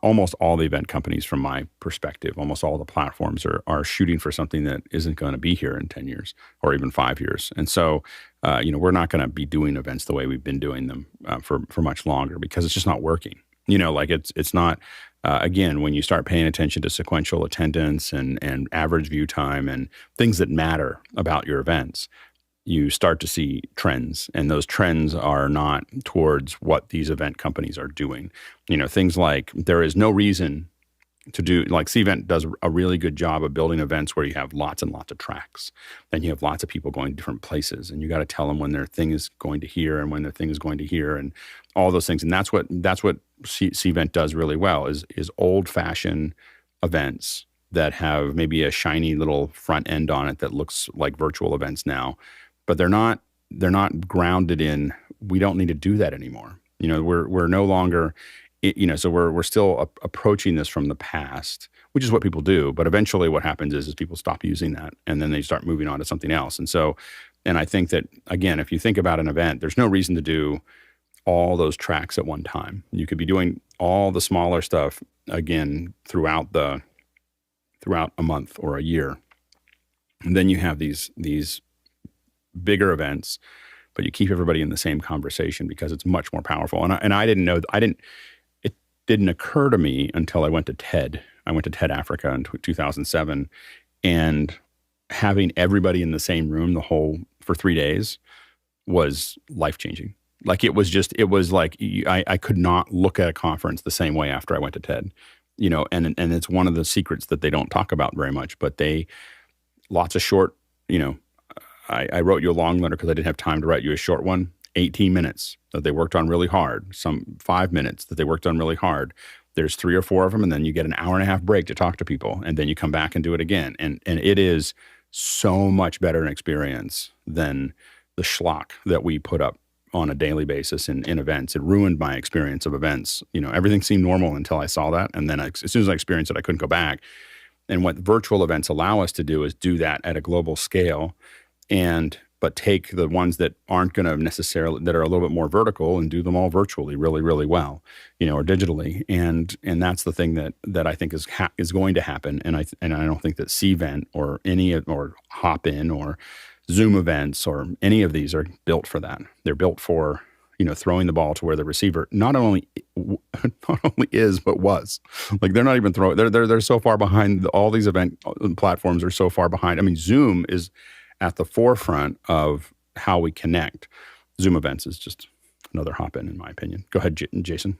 almost all the event companies, from my perspective, almost all the platforms are shooting for something that isn't going to be here in 10 years or even 5 years. And so, we're not going to be doing events the way we've been doing them for much longer because it's just not working. It's not. Again, when you start paying attention to sequential attendance and average view time and things that matter about your events, you start to see trends. And those trends are not towards what these event companies are doing. Things like there is no reason to do, like Cvent does a really good job of building events where you have lots and lots of tracks. Then you have lots of people going to different places, and you got to tell them when their thing is going to here and when their thing is going to here and all those things. And that's what Cvent does really well is old-fashioned events that have maybe a shiny little front end on it that looks like virtual events now, but they're not grounded in, we don't need to do that anymore. We're no longer, so we're still approaching this from the past, which is what people do. But eventually what happens is people stop using that and then they start moving on to something else. And I think that, again, if you think about an event, there's no reason to do all those tracks at one time. You could be doing all the smaller stuff again throughout a month or a year. And then you have these bigger events, but you keep everybody in the same conversation because it's much more powerful. And I didn't know, it didn't occur to me until I went to TED. I went to TED Africa in 2007. and having everybody in the same room for 3 days was life changing. Like it was like I could not look at a conference the same way after I went to TED, and it's one of the secrets that they don't talk about very much, but lots of short, I wrote you a long letter because I didn't have time to write you a short one. 18 minutes that they worked on really hard, some 5 minutes that they worked on really hard. There's 3 or 4 of them, and then you get an hour and a half break to talk to people, and then you come back and do it again. And it is so much better an experience than the schlock that we put up on a daily basis in events. It ruined my experience of events. Everything seemed normal until I saw that, and then as soon as I experienced it, I couldn't go back. And what virtual events allow us to do is do that at a global scale, but take the ones that aren't going to necessarily, that are a little bit more vertical, and do them all virtually really, really well, or digitally. And that's the thing that I think is going to happen. And I don't think that Cvent or Hopin or Zoom events or any of these are built for that. They're built for, throwing the ball to where the receiver not only is, but was. Like they're not even throwing, they're so far behind. All these event platforms are so far behind. I mean, Zoom is at the forefront of how we connect. Zoom events is just another hop-in my opinion. Go ahead, Jason.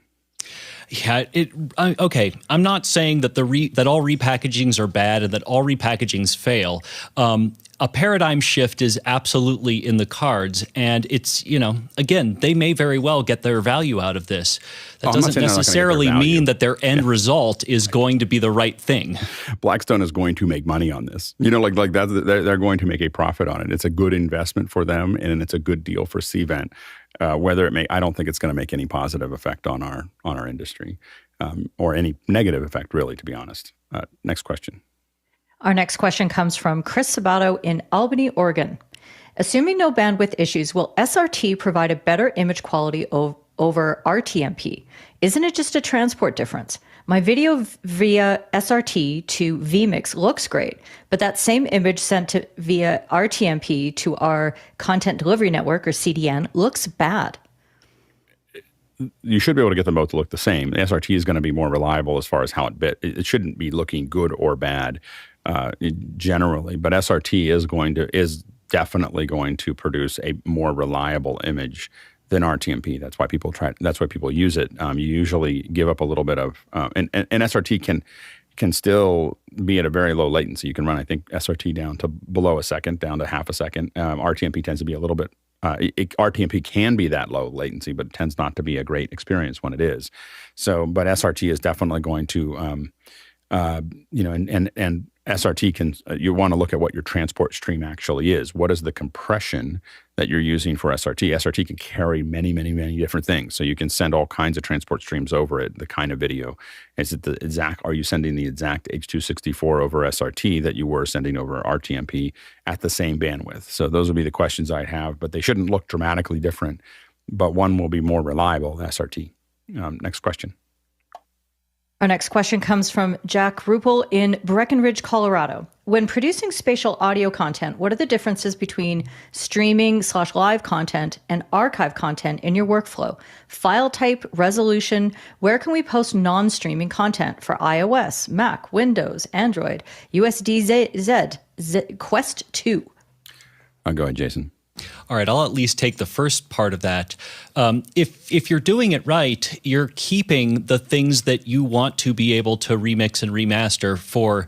Yeah, okay. I'm not saying that that all repackagings are bad and that all repackagings fail. A paradigm shift is absolutely in the cards, and it's, again, they may very well get their value out of this. That doesn't necessarily mean that their end result is going to be the right thing. Blackstone is going to make money on this. Like that, they're going to make a profit on it. It's a good investment for them, and it's a good deal for Cvent. I don't think it's going to make any positive effect on our industry, or any negative effect, really, to be honest. Next question. Our next question comes from Chris Sabato in Albany, Oregon. Assuming no bandwidth issues, will SRT provide a better image quality over RTMP? Isn't it just a transport difference? My video via SRT to vMix looks great, but that same image sent via RTMP to our content delivery network, or CDN, looks bad. You should be able to get them both to look the same. The SRT is going to be more reliable as far as how it shouldn't be looking good or bad generally, but SRT is definitely going to produce a more reliable image than RTMP. That's why people use it. You usually give up a little bit of, and SRT can still be at a very low latency. You can run, I think, SRT down to below a second, down to half a second. RTMP tends to be a little bit, RTMP can be that low latency, but it tends not to be a great experience when it is. So, but SRT is definitely going to, and SRT can, you want to look at what your transport stream actually is. What is the compression that you're using for SRT? SRT can carry many, many, many different things. So you can send all kinds of transport streams over it, the kind of video. Are you sending the exact H.264 over SRT that you were sending over RTMP at the same bandwidth? So those would be the questions I have, but they shouldn't look dramatically different, but one will be more reliable than SRT. Next question. Our next question comes from Jack Ruppel in Breckenridge, Colorado. When producing spatial audio content, what are the differences between streaming/live content and archive content in your workflow? File type, resolution, where can we post non-streaming content for iOS, Mac, Windows, Android, USD-Z, Quest 2? I'll go ahead, Jason. All right, I'll at least take the first part of that. If you're doing it right, you're keeping the things that you want to be able to remix and remaster for,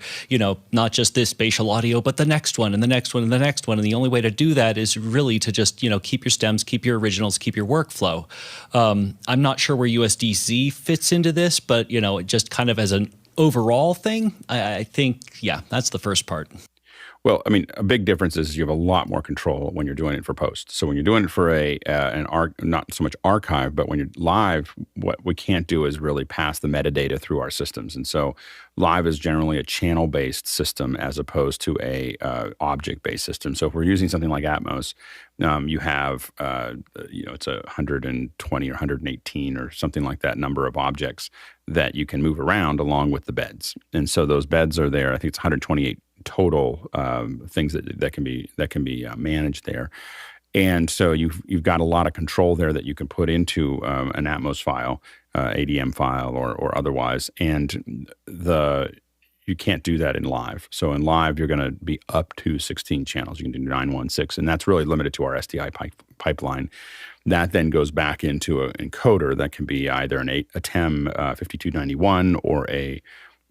not just this spatial audio, but the next one and the next one and the next one. And the only way to do that is really to just, keep your stems, keep your originals, keep your workflow. I'm not sure where USD-Z fits into this, but, just kind of as an overall thing, I think, that's the first part. Well, I mean, a big difference is you have a lot more control when you're doing it for post. So when you're doing it for not so much archive, but when you're live, what we can't do is really pass the metadata through our systems. And so live is generally a channel-based system as opposed to a object-based system. So if we're using something like Atmos, you have, it's 120 or 118 or something like that number of objects that you can move around along with the beds. And so those beds are there. I think it's 128 total things that can be managed there, and so you've got a lot of control there that you can put into an Atmos file, ADM file, or otherwise, and you can't do that in live. So in live, you're going to be up to 16 channels. You can do 916, and that's really limited to our SDI pipeline. That then goes back into an encoder that can be either a TEM 5291 or a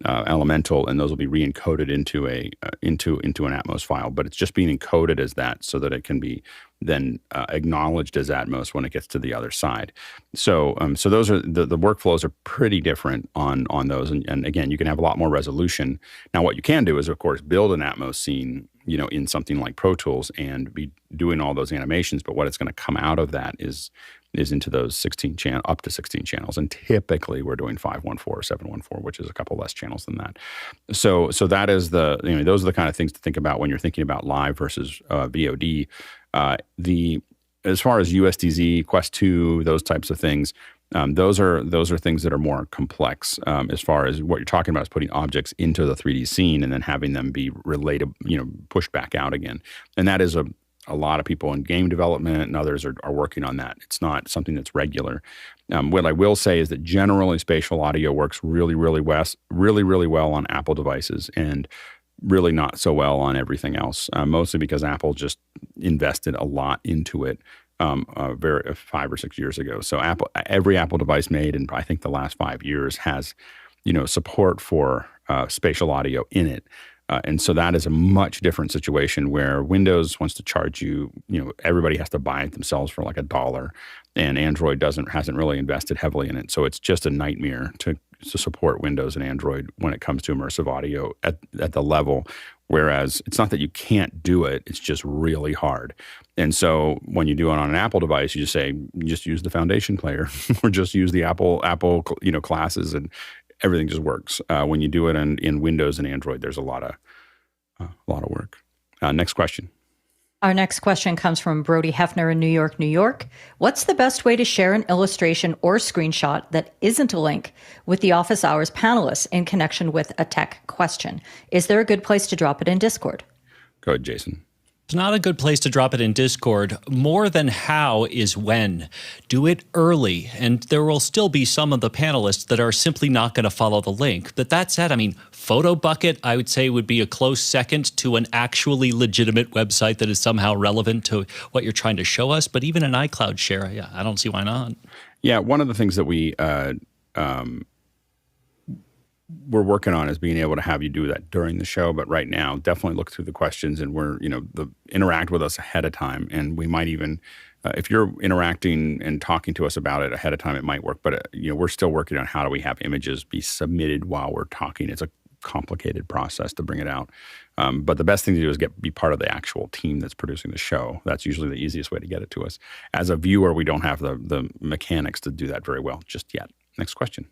Elemental, and those will be re-encoded into an Atmos file. But it's just being encoded as that, so that it can be then acknowledged as Atmos when it gets to the other side. So those are the workflows are pretty different on those, and again, you can have a lot more resolution. Now, what you can do is, of course, build an Atmos scene, in something like Pro Tools and be doing all those animations. But what it's going to come out of that is into those up to 16 channels, and typically we're doing 514 or 714, which is a couple less channels than that. So that is those are the kind of things to think about when you're thinking about live versus VOD. As far as USDZ, Quest 2, those types of things, those are things that are more complex. As far as what you're talking about is putting objects into the 3D scene and then having them be related, pushed back out again, and that is a lot of people in game development and others are working on that. It's not something that's regular. What I will say is that generally spatial audio works really, really well on Apple devices, and really not so well on everything else, mostly because Apple just invested a lot into it 5 or 6 years ago. So every Apple device made in I think the last 5 years has support for spatial audio in it. And so that is a much different situation where Windows wants to charge you, everybody has to buy it themselves for like $1, and Android hasn't really invested heavily in it. So it's just a nightmare to support Windows and Android when it comes to immersive audio at the level. Whereas it's not that you can't do it, it's just really hard. And so when you do it on an Apple device, you just use the foundation player or just use the Apple classes, and everything just works. When you do it in Windows and Android, there's a lot of work. Next question. Our next question comes from Brody Hefner in New York, New York. What's the best way to share an illustration or screenshot that isn't a link with the office hours panelists in connection with a tech question? Is there a good place to drop it in Discord? Go ahead, Jason. It's not a good place to drop it in Discord. More than how is when. Do it early, and there will still be some of the panelists that are simply not going to follow the link. But that said, Photo Bucket, I would say, would be a close second to an actually legitimate website that is somehow relevant to what you're trying to show us. But even an iCloud share, I don't see why not. Yeah, one of the things that we're working on is being able to have you do that during the show. But right now, definitely look through the questions, and interact with us ahead of time. And we might even, if you're interacting and talking to us about it ahead of time, it might work. But we're still working on how do we have images be submitted while we're talking. It's a complicated process to bring it out. But the best thing to do is be part of the actual team that's producing the show. That's usually the easiest way to get it to us. As a viewer, we don't have the mechanics to do that very well just yet. Next question.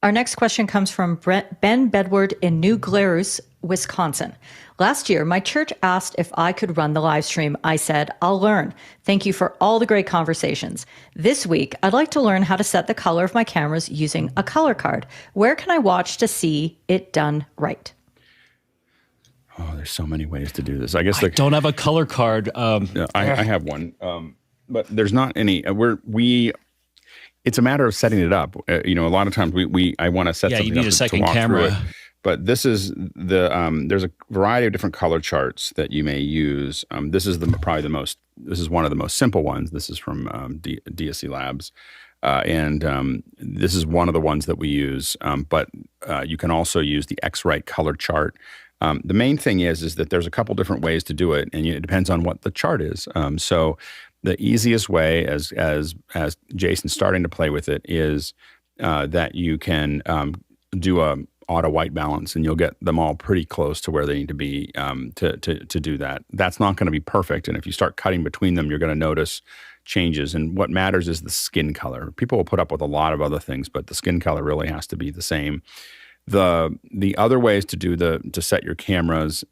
Our next question comes from Ben Bedward in New Glarus, Wisconsin. Last year, my church asked if I could run the live stream. I said, I'll learn. Thank you for all the great conversations. This week, I'd like to learn how to set the color of my cameras using a color card. Where can I watch to see it done right? Oh, there's so many ways to do this. I guess I don't have a color card. I have one, but there's not any. It's a matter of setting it up. A lot of times I want to set something up. You need a second camera. But this is there's a variety of different color charts that you may use. This is this is one of the most simple ones. This is from DSC Labs. And this is one of the ones that we use. But you can also use the X-Rite color chart. The main thing is that there's a couple different ways to do it, and it depends on what the chart is. So the easiest way, as Jason's starting to play with it, is that you can do a auto white balance, and you'll get them all pretty close to where they need to be to do that. That's not going to be perfect, and if you start cutting between them, you're going to notice changes. And what matters is the skin color. People will put up with a lot of other things, but the skin color really has to be the same. The other ways to set your cameras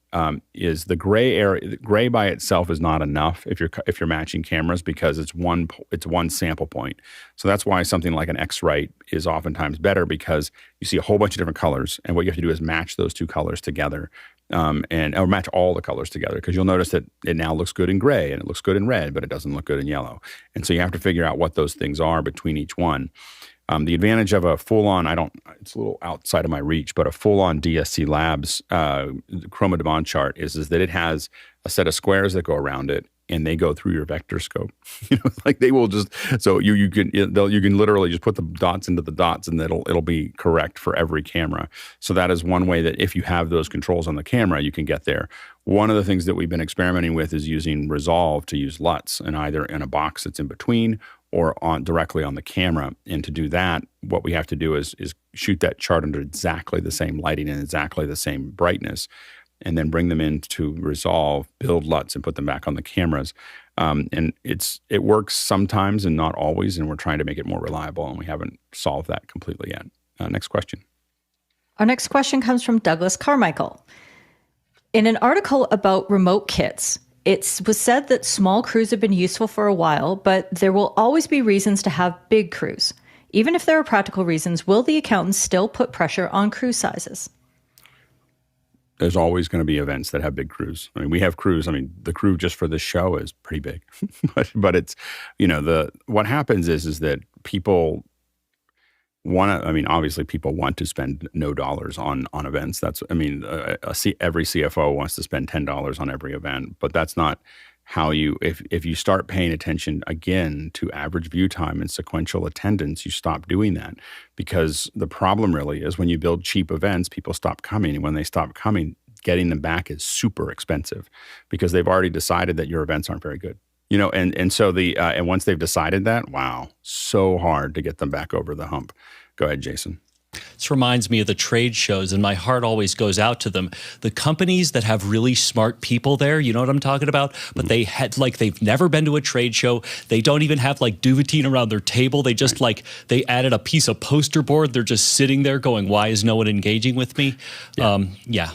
is the gray area. The gray by itself is not enough if you're matching cameras, because it's one sample point. So that's why something like an X-Rite is oftentimes better, because you see a whole bunch of different colors, and what you have to do is match those two colors together, or match all the colors together, because you'll notice that it now looks good in gray and it looks good in red, but it doesn't look good in yellow. And so you have to figure out what those things are between each one. The advantage of a full-on, it's a little outside of my reach, but a full-on DSC Labs Chroma de Bond chart is that it has a set of squares that go around it, and they go through your vector scope. Like they will just, so you can literally just put the dots into the dots, and it'll be correct for every camera. So that is one way that if you have those controls on the camera, you can get there. One of the things that we've been experimenting with is using Resolve to use LUTs, and either in a box that's in between or directly on the camera. And to do that, what we have to do is shoot that chart under exactly the same lighting and exactly the same brightness, and then bring them into Resolve, build LUTs, and put them back on the cameras. And it works sometimes and not always, and we're trying to make it more reliable, and we haven't solved that completely yet. Next question. Our next question comes from Douglas Carmichael. In an article about remote kits, it was said that small crews have been useful for a while, but there will always be reasons to have big crews. Even if there are practical reasons, will the accountants still put pressure on crew sizes? There's always going to be events that have big crews. I mean, we have crews. I mean, the crew just for this show is pretty big, but it's, what happens is that people obviously people want to spend no dollars on events. Every CFO wants to spend $10 on every event, but that's not how if you start paying attention again to average view time and sequential attendance, you stop doing that, because the problem really is when you build cheap events, people stop coming. And when they stop coming, getting them back is super expensive because they've already decided that your events aren't very good. And once they've decided that, wow, so hard to get them back over the hump. Go ahead, Jason. This reminds me of the trade shows, and my heart always goes out to them. The companies that have really smart people there, you know what I'm talking about? But they had they've never been to a trade show. They don't even have Duvetine around their table. They just they added a piece of poster board. They're just sitting there going, "Why is no one engaging with me?" Yeah,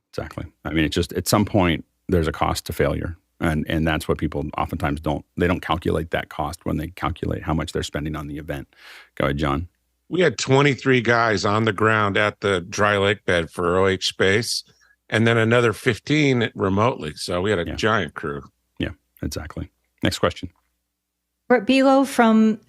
exactly. I mean, it's just at some point there's a cost to failure. And that's what people oftentimes don't calculate that cost when they calculate how much they're spending on the event. Go ahead, John. We had 23 guys on the ground at the dry lake bed for OH Space, and then another 15 remotely. So we had a giant crew. Yeah, exactly. Next question. Brett Below from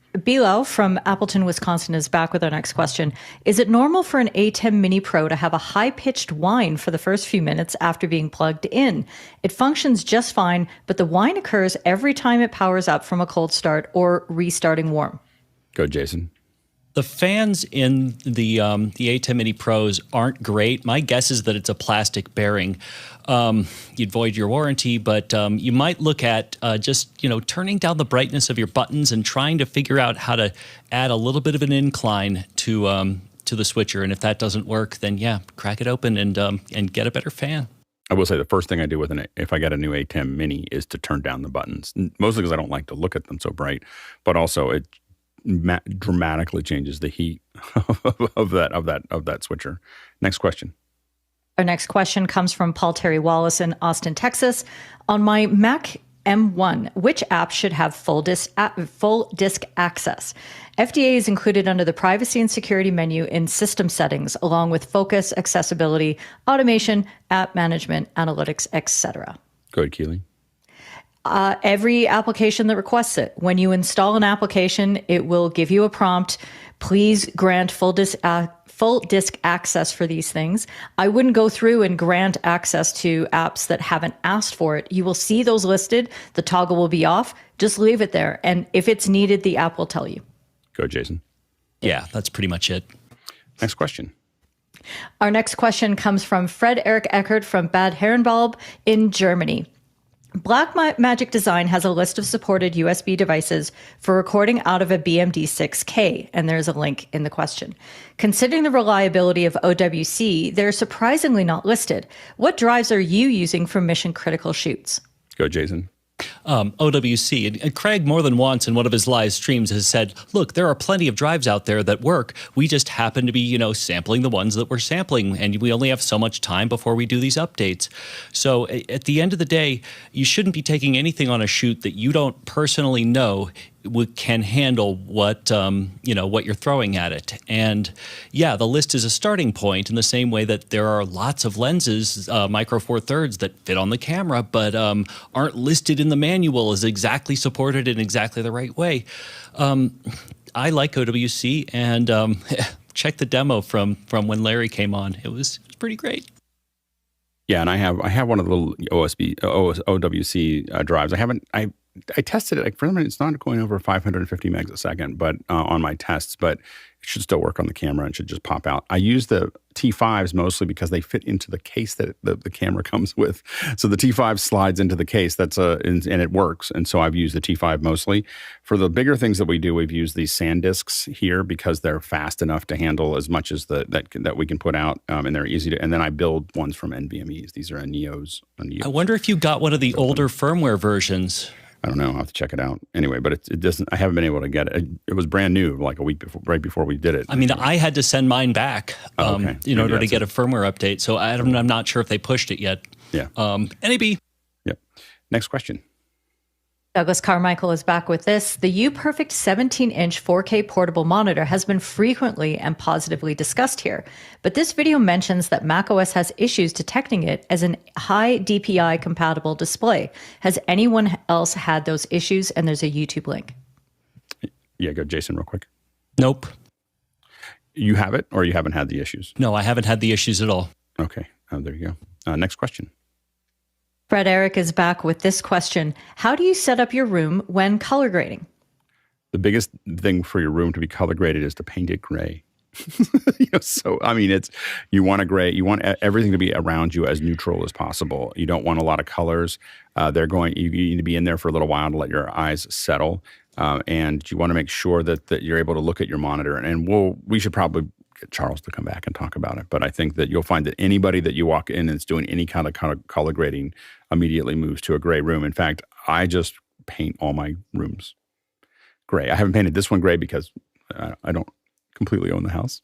Appleton, Wisconsin is back with our next question. Is it normal for an A10 Mini Pro to have a high-pitched whine for the first few minutes after being plugged in? It functions just fine, but the whine occurs every time it powers up from a cold start or restarting warm. Go, Jason. The fans in the A10 Mini Pros aren't great. My guess is that it's a plastic bearing. You'd void your warranty, but you might look at just turning down the brightness of your buttons and trying to figure out how to add a little bit of an incline to the switcher. And if that doesn't work, then crack it open and get a better fan. I will say the first thing I do if I get a new A10 Mini is to turn down the buttons, mostly because I don't like to look at them so bright, but also it dramatically changes the heat of that switcher. Next question. Our next question comes from Paul Terry Wallace in Austin, Texas. On my Mac M1, which app should have full disk access? FDA is included under the privacy and security menu in system settings, along with focus, accessibility, automation, app management, analytics, etc. Go ahead, Keely. Every application that requests it. When you install an application, it will give you a prompt. Please grant full disk access for these things. I wouldn't go through and grant access to apps that haven't asked for it. You will see those listed. The toggle will be off. Just leave it there. And if it's needed, the app will tell you. Go, Jason. Yeah, that's pretty much it. Next question. Our next question comes from Fred Eric Eckert from Bad Herrenbalb in Germany. Blackmagic Design has a list of supported USB devices for recording out of a BMD6K, and there's a link in the question. Considering the reliability of OWC, they're surprisingly not listed. What drives are you using for mission-critical shoots? Go, Jason. OWC. And Craig more than once in one of his live streams has said, look, there are plenty of drives out there that work. We just happen to be, sampling the ones that we're sampling, and we only have so much time before we do these updates. So at the end of the day, you shouldn't be taking anything on a shoot that you don't personally know can handle what you're throwing at it. And the list is a starting point in the same way that there are lots of lenses, micro four thirds, that fit on the camera, but aren't listed in the manual as exactly supported in exactly the right way. I like OWC, and check the demo from when Larry came on. It was pretty great. Yeah, and I have one of the little OWC drives. I tested it. Like, for the moment, it's not going over 550 megs a second, but on my tests, but it should still work on the camera and should just pop out. I use the T5s mostly because they fit into the case that the camera comes with. So the T5 slides into the case. And it works. And so I've used the T5 mostly. For the bigger things that we do, we've used these SanDisks here because they're fast enough to handle as much as that we can put out, and they're easy to. And then I build ones from NVMEs. These are a Neos. I wonder if you got one of the older firmware versions. I don't know. I'll have to check it out. Anyway, but it doesn't. I haven't been able to get it. It was brand new, like a week before, right before we did it. I mean, I had to send mine back in order to get a firmware update. So I'm not sure if they pushed it yet. Yeah. NAB. Yep. Next question. Douglas Carmichael is back with this. The UPerfect 17-inch 4K portable monitor has been frequently and positively discussed here, but this video mentions that macOS has issues detecting it as an high DPI compatible display. Has anyone else had those issues? And there's a YouTube link. Yeah, go Jason real quick. Nope. You have it, or you haven't had the issues? No, I haven't had the issues at all. Okay. There you go. Next question. Fred Eric is back with this question. How do you set up your room when color grading? The biggest thing for your room to be color graded is to paint it gray. So, I mean, you want everything to be around you as neutral as possible. You don't want a lot of colors. You need to be in there for a little while to let your eyes settle. And you want to make sure that you're able to look at your monitor. And we should probably get Charles to come back and talk about it. But I think that you'll find that anybody that you walk in that's doing any kind of color grading immediately moves to a gray room. In fact, I just paint all my rooms gray. I haven't painted this one gray because I don't completely own the house.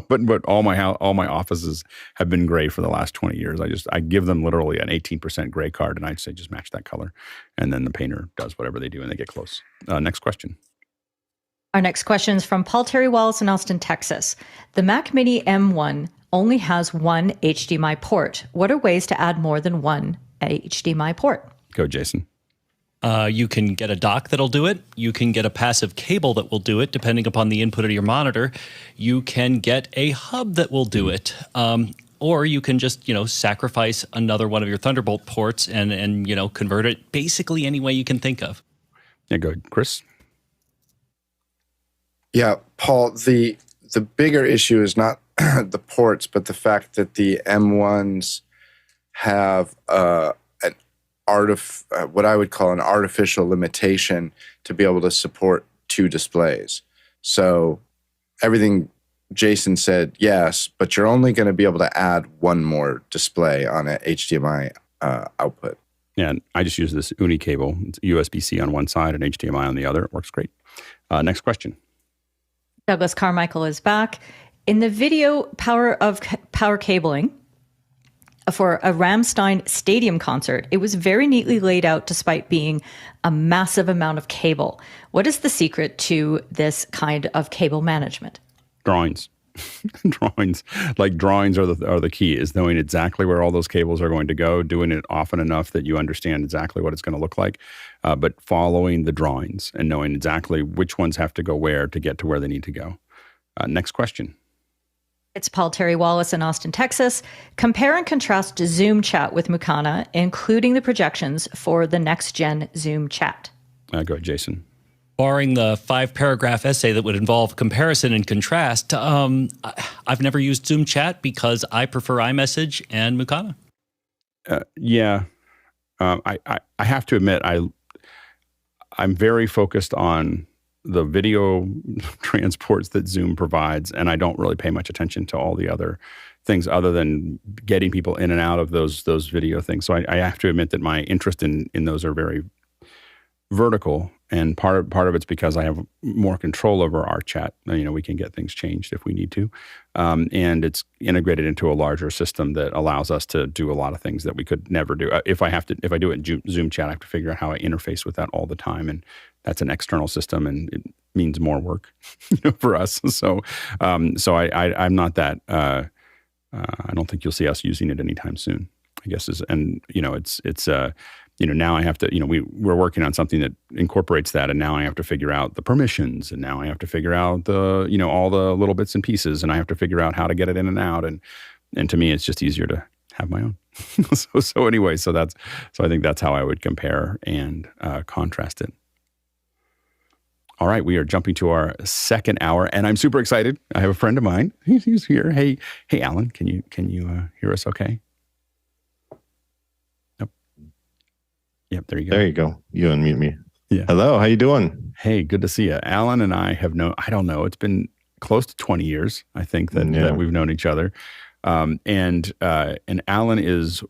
But all my offices have been gray for the last 20 years. I give them literally an 18% gray card, and I say just match that color, and then the painter does whatever they do, and they get close. Next question. Our next question is from Paul Terry Wallace in Austin, Texas. The Mac Mini M1 only has one HDMI port. What are ways to add more than one HDMI port? Go, Jason. You can get a dock that'll do it. You can get a passive cable that will do it, depending upon the input of your monitor. You can get a hub that will do it. Or you can just, sacrifice another one of your Thunderbolt ports and convert it basically any way you can think of. Yeah, go, Chris. Yeah, Paul, the bigger issue is not the ports, but the fact that the M1s have what I would call an artificial limitation to be able to support two displays. So everything Jason said, yes, but you're only going to be able to add one more display on an HDMI output. Yeah, and I just use this Uni cable. It's USB-C on one side and HDMI on the other. It works great. Next question. Douglas Carmichael is back. In the video power cabling for a Rammstein stadium concert, it was very neatly laid out despite being a massive amount of cable. What is the secret to this kind of cable management? Drawings. Drawings are the key, is knowing exactly where all those cables are going to go, doing it often enough that you understand exactly what it's going to look like, but following the drawings and knowing exactly which ones have to go where to get to where they need to go. Next question. It's Paul Terry Wallace in Austin, Texas. Compare and contrast Zoom Chat with Mukana, including the projections for the next-gen Zoom Chat. Go ahead, Jason. Barring the 5-paragraph essay that would involve comparison and contrast, I've never used Zoom Chat because I prefer iMessage and Mukana. I have to admit, I'm very focused on the video transports that Zoom provides, and I don't really pay much attention to all the other things other than getting people in and out of those video things. So I have to admit that my interest in those are very vertical, and part of it's because I have more control over our chat. We can get things changed if we need to, and it's integrated into a larger system that allows us to do a lot of things that we could never do. If I do it in Zoom Chat, I have to figure out how I interface with that all the time, and that's an external system, and it means more work for us. So I'm not that. I don't think you'll see us using it anytime soon, I guess. now I have to, we're working on something that incorporates that. And now I have to figure out the permissions. And now I have to figure out all the little bits and pieces. And I have to figure out how to get it in and out. And to me, it's just easier to have my own. so anyway, so I think that's how I would compare and contrast it. All right, we are jumping to our second hour, and I'm super excited. I have a friend of mine. He's here. Hey, Alan, can you hear us? Okay. Nope. Yep. There you go. There you go. You unmute me. Yeah. Hello. How you doing? Hey, good to see you. Alan and I have known. I don't know. It's been close to 20 years. I think that we've known each other. And Alan is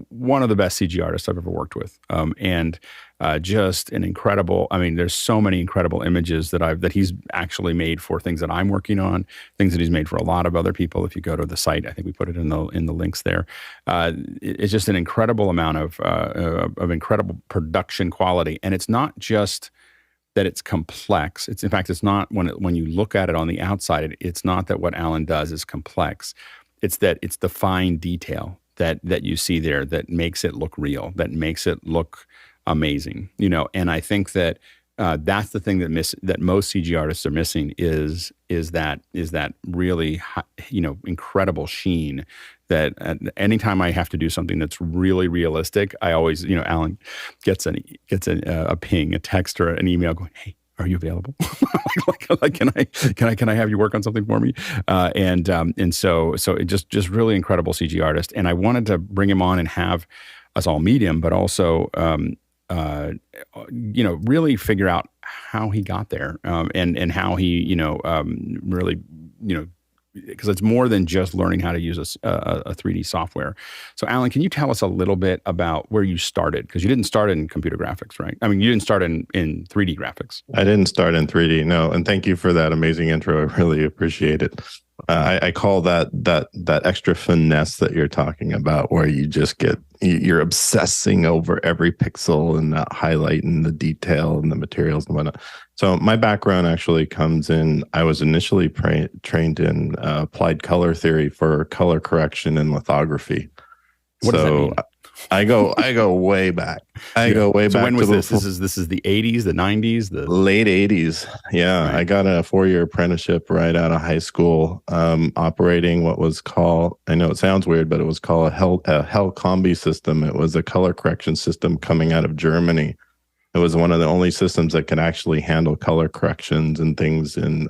one of the best CG artists I've ever worked with. And just an incredible, there's so many incredible images that he's actually made for things that I'm working on, things that he's made for a lot of other people. If you go to the site, I think we put it in the links there. It's just an incredible amount of incredible production quality. And it's not just that it's complex. In fact, it's not when you look at it on the outside, it's not that what Alan does is complex. It's that it's the fine detail that you see there that makes it look real, that makes it look amazing, And I think that that's the thing that most CG artists are missing is that really incredible sheen. That anytime I have to do something that's really realistic, I always Alan gets a ping, a text or an email going, "Hey, are you available? like, can I have you work on something for me?" And so it just really incredible CG artist. And I wanted to bring him on and have us all meet him, but also really figure out how he got there, and how he really because it's more than just learning how to use a 3D software. So Alan, can you tell us a little bit about where you started? Because you didn't start in computer graphics, right? You didn't start in 3D graphics. I didn't start in 3D, no. And thank you for that amazing intro. I really appreciate it. I call that extra finesse that you're talking about, where you just you're obsessing over every pixel and that highlighting the detail and the materials and whatnot. So my background actually comes in, I was initially trained in applied color theory for color correction and lithography. What does that mean? I go way back. Go way back. When was this? This is the 80s, the 90s, the late 80s. Yeah, right. I got a 4-year apprenticeship right out of high school, operating what was called, I know it sounds weird, but it was called a Hell Combi system. It was a color correction system coming out of Germany. It was one of the only systems that could actually handle color corrections and things in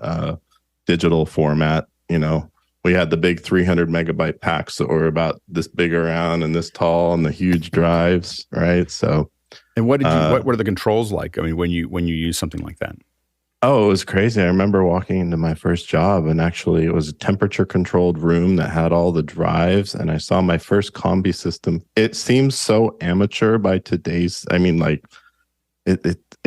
digital format. We had the big 300 megabyte packs that were about this big around and this tall, and the huge drives, right? So, and what are the controls like? When you use something like that? Oh, it was crazy. I remember walking into my first job, and actually it was a temperature controlled room that had all the drives, and I saw my first combi system. It seems so amateur by today's,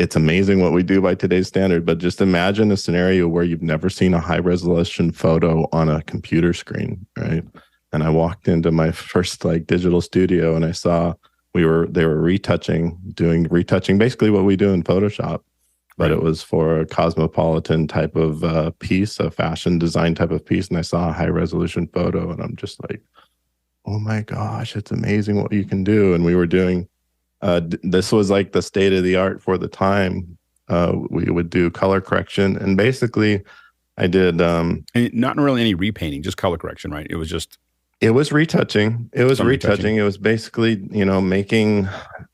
it's amazing what we do by today's standard, but just imagine a scenario where you've never seen a high resolution photo on a computer screen, right? And I walked into my first digital studio, and I saw they were doing retouching, basically what we do in Photoshop, but it was for a cosmopolitan type of piece, a fashion design type of piece. And I saw a high resolution photo, and I'm just like, oh my gosh, it's amazing what you can do. And we were doing, this was like the state of the art for the time. We would do color correction, and basically I did and not really any repainting, just color correction, right? It was retouching. It was retouching. It was basically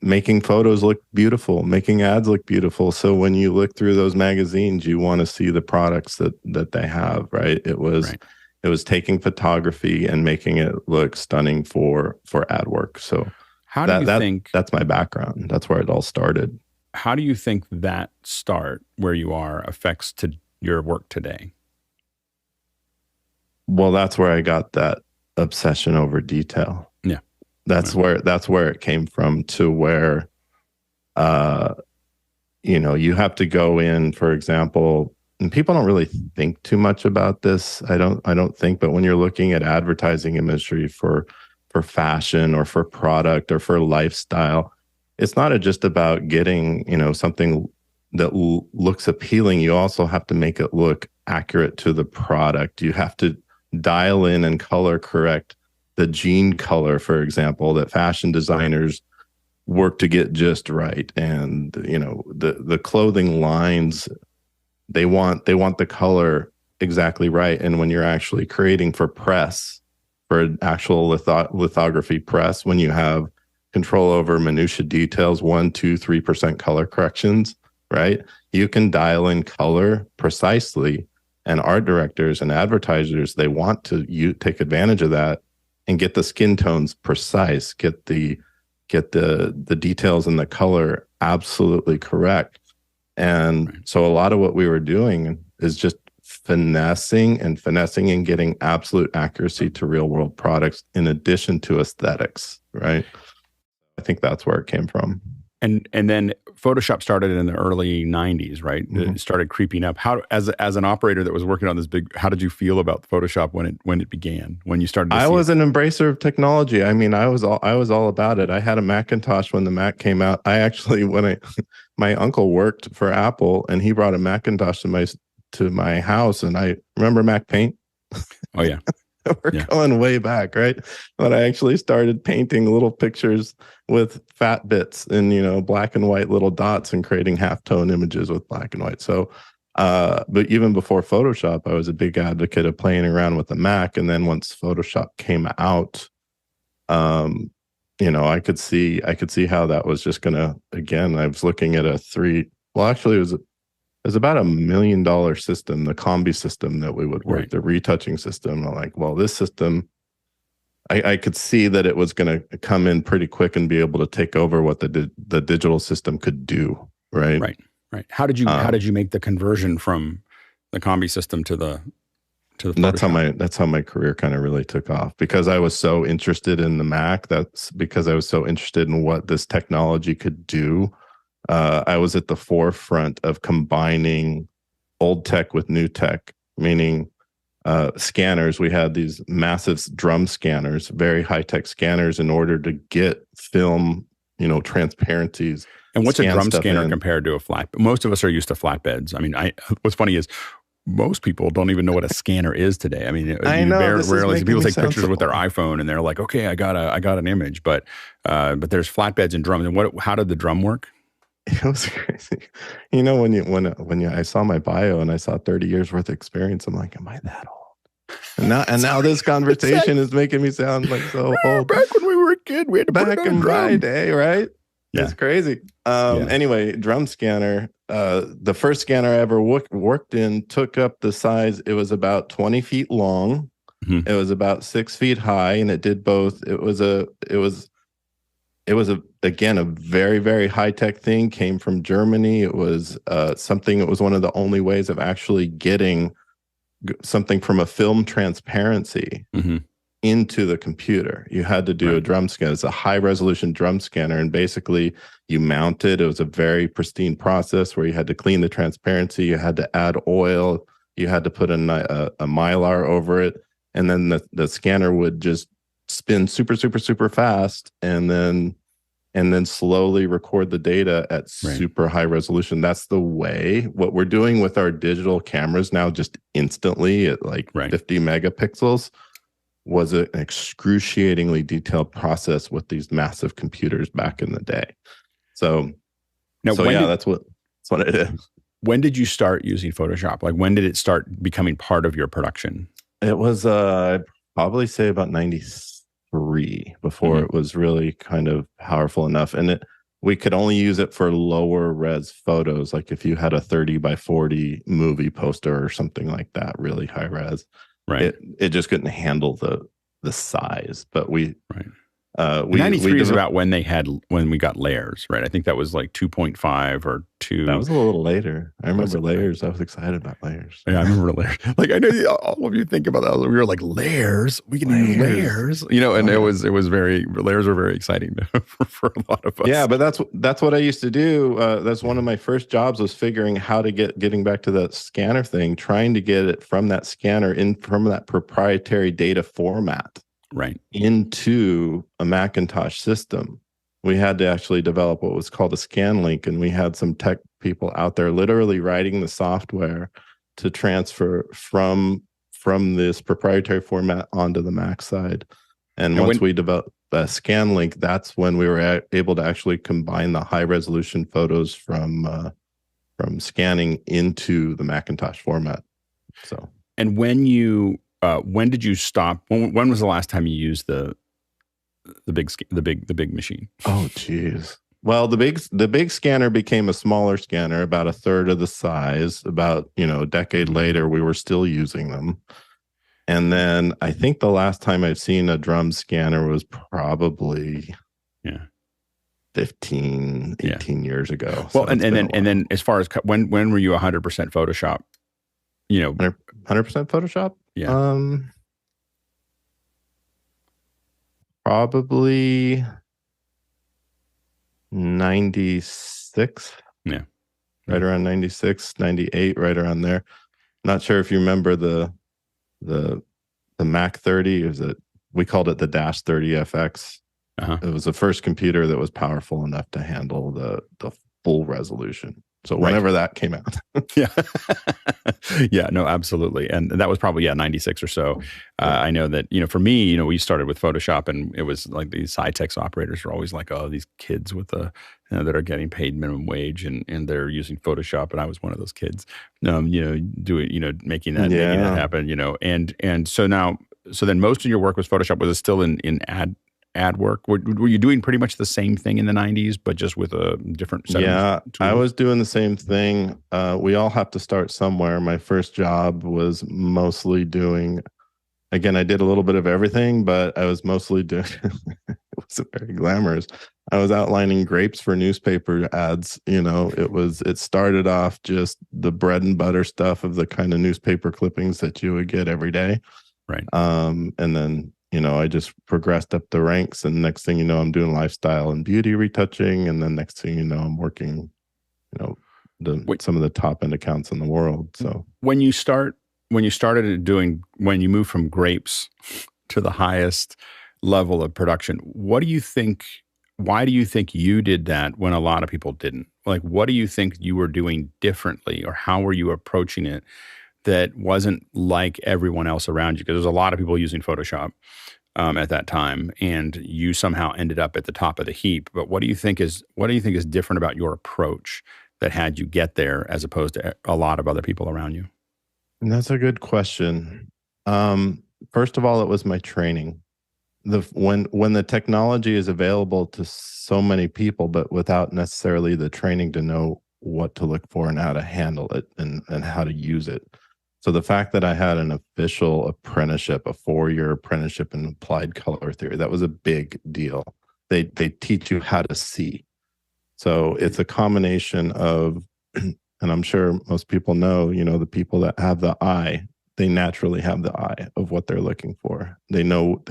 making photos look beautiful, making ads look beautiful. So when you look through those magazines, you want to see the products that they have, right? It was taking photography and making it look stunning for ad work. So how do you think that's my background? That's where it all started. How do you think that start where you are affects to your work today? Well, that's where I got that obsession over detail. Yeah. That's where it came from, to where you have to go in, for example, and people don't really think too much about this. I don't think, but when you're looking at advertising imagery for fashion or for product or for lifestyle, it's not just about getting, something that looks appealing. You also have to make it look accurate to the product. You have to dial in and color correct the gene color, for example, that fashion designers work to get just right. And the clothing lines, they want the color exactly right. And when you're actually creating for press, for an actual lithography press, when you have control over minutia details, 1%, 2%, 3% color corrections, right? You can dial in color precisely, and art directors and advertisers, they want to take advantage of that and get the skin tones precise, get the details and the color absolutely correct. And so a lot of what we were doing is just finessing and getting absolute accuracy to real world products in addition to aesthetics, right? I think that's where it came from. And then Photoshop started in the early 90s, right? It started creeping up. How, as an operator that was working on this how did you feel about Photoshop when it began? When you started to I was an embracer of technology. I mean, I was all about it. I had a Macintosh when the Mac came out. I actually, my uncle worked for Apple, and he brought a Macintosh to my house, and I remember Mac Paint. Oh yeah. We're going way back, right? But I actually started painting little pictures with fat bits and, black and white little dots, and creating halftone images with black and white. So, but even before Photoshop, I was a big advocate of playing around with the Mac. And then once Photoshop came out, I could see how that was just going to, again, I was looking at it was about $1 million system, the combi system that we would work, right. The retouching system. I'm like, well, this system, I could see that it was going to come in pretty quick and be able to take over what the digital system could do. Right. Right. How did you make the conversion from the combi system to the Photoshop? That's how my career kind of really took off, because I was so interested in the Mac. That's because I was so interested in what this technology could do. I was at the forefront of combining old tech with new tech, meaning scanners. We had these massive drum scanners, very high-tech scanners, in order to get film, transparencies. And what's a drum scanner compared to a flat? Most of us are used to flatbeds. I mean, what's funny is most people don't even know what a scanner is today. I mean, rarely people take pictures with their iPhone and they're like, okay, I got an image, but there's flatbeds and drums. And how did the drum work? It was crazy. When I saw my bio and I saw 30 years worth of experience, I'm like, am I that old? And now this conversation is making me sound like so old. Back when we were a kid, we had to put it on a drum. My day, right? Yeah. It's crazy. Anyway, drum scanner. The first scanner I ever worked in took up the size. It was about 20 feet long. Mm-hmm. It was about 6 feet high, and it did both. It was again a very, very high-tech thing. Came from Germany. It was something. It was one of the only ways of actually getting something from a film transparency into the computer. You had to do a drum scan. It's a high-resolution drum scanner, and basically you mount it. It was a very pristine process where you had to clean the transparency. You had to add oil. You had to put a Mylar over it, and then the scanner would just spin super, super, super fast, and then slowly record the data at super high resolution. That's the way. What we're doing with our digital cameras now, just instantly at 50 megapixels, was an excruciatingly detailed process with these massive computers back in the day. So that's what it is. When did you start using Photoshop? Like, when did it start becoming part of your production? It was I'd probably say about 93 before it was really kind of powerful enough. And we could only use it for lower res photos. Like if you had a 30 by 40 movie poster or something like that, really high res, it just couldn't handle the size. But 93 is about when we got layers, right? I think that was like 2.5 or 2. That was a little later. I remember layers. I was excited about layers. Yeah, I remember layers. Like, I know all of you think about that. We were like, layers? We can use layers? And it was layers were very exciting for a lot of us. Yeah, but that's what I used to do. That's one of my first jobs, was figuring how to getting back to that scanner thing, trying to get it from that scanner from that proprietary data format. Right. Into a Macintosh system. We had to actually develop what was called a scan link, and we had some tech people out there literally writing the software to transfer from this proprietary format onto the Mac side. And once we developed ScanLink, that's when we were able to actually combine the high resolution photos from scanning into the Macintosh format. So, and when did you stop? When was the last time you used the big machine? oh geez. Well, the big scanner became a smaller scanner, about a third of the size. About a decade later, we were still using them. And then I think the last time I've seen a drum scanner was probably 15, 18 years ago. Well, so and then as far as when were you 100% Photoshop? 100% Photoshop? Yeah. Probably 96. Yeah. Right around 96, 98, right around there. Not sure if you remember the Mac 30. We called it the Dash 30 FX. Uh-huh. It was the first computer that was powerful enough to handle the full resolution. So whenever that came out. Yeah. Yeah, no, absolutely. And that was probably, 96 or so. I know that, for me, we started with Photoshop, and it was like these high-tech operators were always like, oh, these kids with that are getting paid minimum wage and they're using Photoshop. And I was one of those kids, making that happen, and so then most of your work was Photoshop. Was it still in ad work? Were you doing pretty much the same thing in the 90s, but just with a different set of tools? I was doing the same thing. We all have to start somewhere. My first job was mostly doing, again, I did a little bit of everything, but I was mostly doing, it wasn't very glamorous. I was outlining grapes for newspaper ads. It started off just the bread and butter stuff of the kind of newspaper clippings that you would get every day. Right. And then, I just progressed up the ranks, and next thing you know, I'm doing lifestyle and beauty retouching, and then next thing you know, I'm working, some of the top end accounts in the world. So when you move from grapes to the highest level of production, why do you think you did that when a lot of people didn't? Like, what do you think you were doing differently, or how were you approaching it that wasn't like everyone else around you? Because there's a lot of people using Photoshop at that time, and you somehow ended up at the top of the heap. But what do you think is different about your approach that had you get there as opposed to a lot of other people around you? And that's a good question. First of all, it was my training. When the technology is available to so many people, but without necessarily the training to know what to look for and how to handle it and how to use it. So the fact that I had an official apprenticeship, a 4-year apprenticeship in applied color theory, that was a big deal. They teach you how to see. So it's a combination of, and I'm sure most people know, the people that have the eye, they naturally have the eye of what they're looking for. They know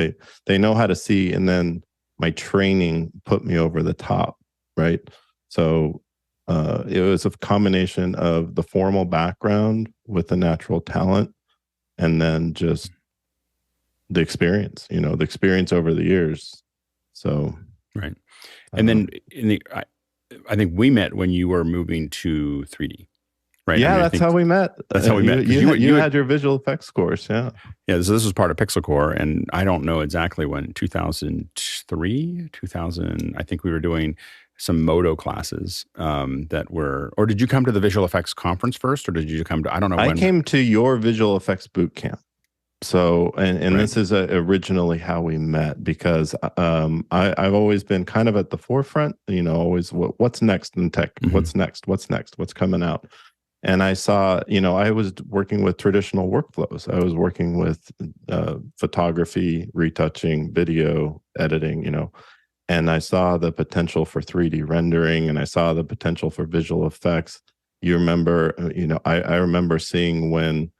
how to see, and then my training put me over the top, right? So it was a combination of the formal background with the natural talent, and then just the experience, the experience over the years. So, right. And then I think we met when you were moving to 3D, right? Yeah, that's how we met. That's how we met. You had your visual effects course, yeah. Yeah, so this was part of Pixel Core, and I don't know exactly when, 2003, 2000, I think we were doing some Modo classes that were, or did you come to the visual effects conference first, or did you come to, I don't know when. I came to your visual effects boot camp. So, and right. This is originally how we met, because I've always been kind of at the forefront, always what's next in tech, mm-hmm. What's next, what's coming out. And I saw, I was working with traditional workflows. I was working with photography, retouching, video editing, and I saw the potential for 3D rendering, and I saw the potential for visual effects. You remember, I remember seeing when,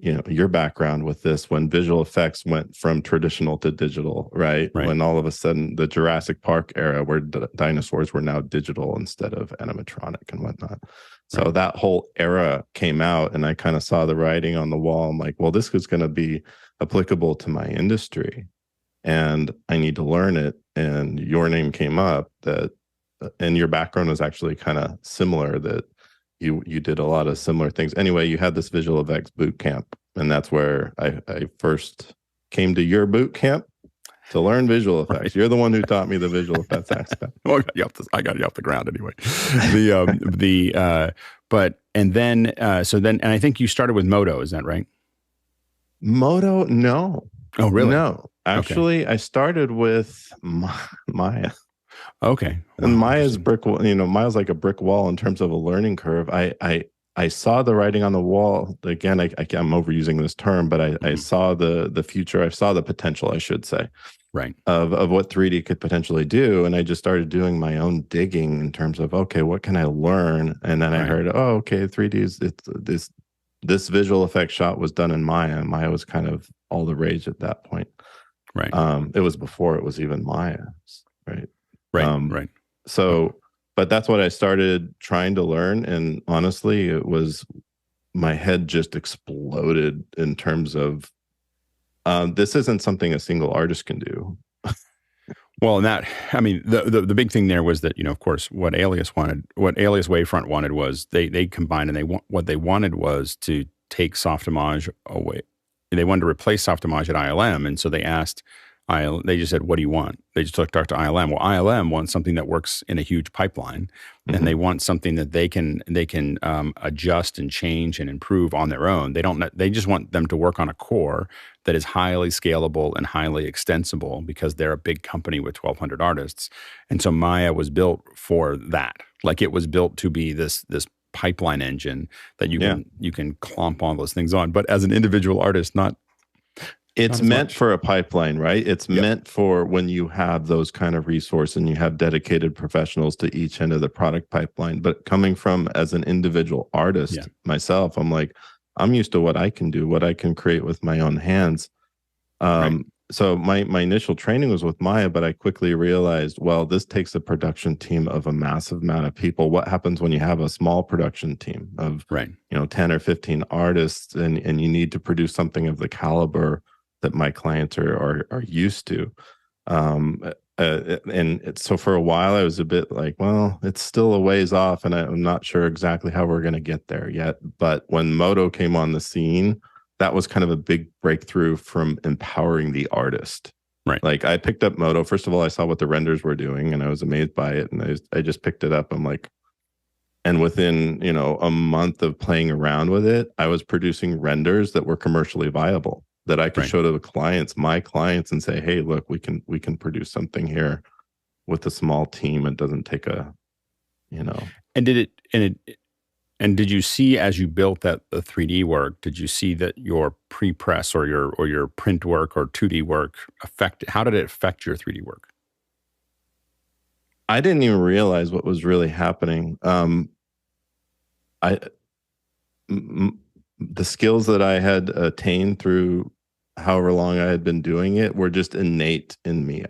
your background with this, when visual effects went from traditional to digital, right? When all of a sudden the Jurassic Park era, where dinosaurs were now digital instead of animatronic and whatnot. So that whole era came out, and I kind of saw the writing on the wall. I'm like, well, this is going to be applicable to my industry, and I need to learn it. And your name came up, and your background was actually kind of similar, that you did a lot of similar things. Anyway, you had this visual effects boot camp, and that's where I first came to your boot camp. to learn visual effects. You're the one who taught me the visual effects aspect. Well, I got you off the ground anyway. But and then and I think you started with Moto. Is that right? Moto, no. Oh, really? No. Actually, I started with Maya. Okay. And Maya's Maya's like a brick wall in terms of a learning curve. I saw the writing on the wall. Again, I'm overusing this term, but I saw the future. I saw the potential, I should say, right, of what 3D could potentially do. And I just started doing my own digging in terms of, okay, what can I learn? And then I heard, oh, okay, 3D is this visual effect shot was done in Maya. And Maya was kind of all the rage at that point. Right. It was before it was even Maya. Right. Right. So, but that's what I started trying to learn. And honestly, it was, my head just exploded in terms of, this isn't something a single artist can do. Well, and that, I mean, the big thing there was that, of course, what Alias Wavefront wanted was they combined, and what they wanted was to take Softimage away. They wanted to replace Softimage at ILM. And so they asked, they just said, what do you want? They just talked to ILM. Well, ILM wants something that works in a huge pipeline, and they want something that they can adjust and change and improve on their own. They just want them to work on a core that is highly scalable and highly extensible, because they're a big company with 1,200 artists. And so Maya was built for that. Like, it was built to be this pipeline engine that you can clomp all those things on. But as an individual artist, it's meant for a pipeline, right? It's meant for when you have those kind of resources and you have dedicated professionals to each end of the product pipeline. But coming from as an individual artist myself, I'm like, I'm used to what I can do, what I can create with my own hands. So my initial training was with Maya, but I quickly realized, well, this takes a production team of a massive amount of people. What happens when you have a small production team of 10 or 15 artists, and you need to produce something of the caliber that my clients are used to? And so for a while, I was a bit like, well, it's still a ways off, and I'm not sure exactly how we're going to get there yet. But when Moto came on the scene, that was kind of a big breakthrough from empowering the artist. Right. Like, I picked up Moto. First of all, I saw what the renders were doing, and I was amazed by it. And I just picked it up. I'm like, and within, a month of playing around with it, I was producing renders that were commercially viable, that I could show to the my clients, and say, hey, look, we can produce something here with a small team. It doesn't take And did you see, as you built the 3D work, did you see that your pre-press or your print work or 2D work how did it affect your 3D work? I didn't even realize what was really happening. The skills that I had attained through however long I had been doing it were just innate in me.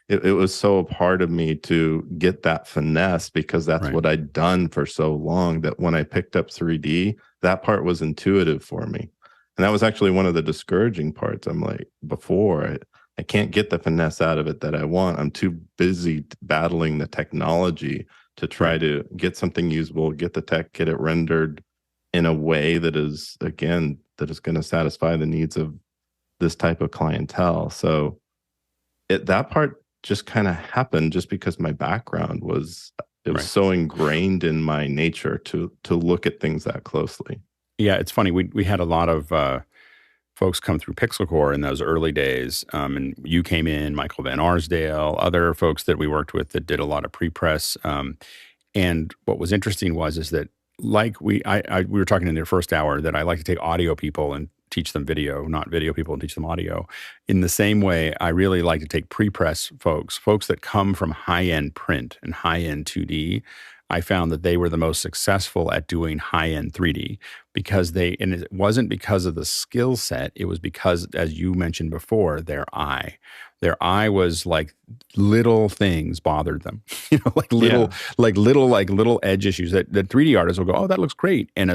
It was so a part of me to get that finesse, because that's what I'd done for so long, that when I picked up 3D, that part was intuitive for me. And that was actually one of the discouraging parts. I'm like, before, I can't get the finesse out of it that I want. I'm too busy battling the technology to try to get something usable, get the tech, get it rendered in a way that is going to satisfy the needs of this type of clientele. So that part just kind of happened just because my background was so ingrained in my nature to look at things that closely. Yeah, it's funny. We had a lot of folks come through PixelCore in those early days, and you came in, Michael Van Arsdale, other folks that we worked with that did a lot of pre-press. And what was interesting is that, like we were talking in the first hour, that I like to take audio people and teach them video, not video people and teach them audio. In the same way, I really like to take pre-press folks that come from high-end print and high-end 2D. I found that they were the most successful at doing high-end 3D, and it wasn't because of the skill set. It was because, as you mentioned before, their eye was like, little things bothered them, like little edge issues that 3D artists will go, oh, that looks great. And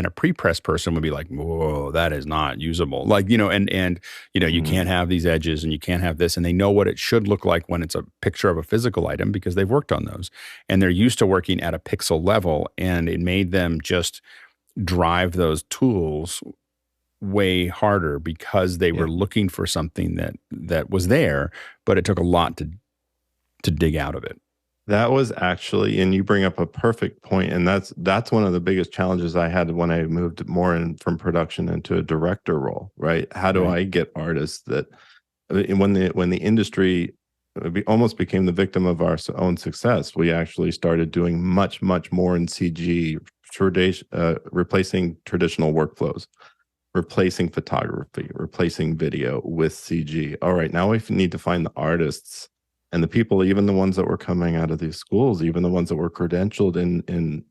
a pre-press person would be like, whoa, that is not usable. Like, you can't have these edges, and you can't have this. And they know what it should look like when it's a picture of a physical item, because they've worked on those. And they're used to working at a pixel level, and it made them just drive those tools way harder because they were looking for something that was there, but it took a lot to dig out of it. That was actually, and you bring up a perfect point, and that's one of the biggest challenges I had when I moved more in from production into a director role, right? How do I get artists that, when the industry almost became the victim of our own success, we actually started doing much more in CG, replacing traditional workflows, replacing photography, replacing video with CG. All right, now we need to find the artists and the people, even the ones that were coming out of these schools, even the ones that were credentialed in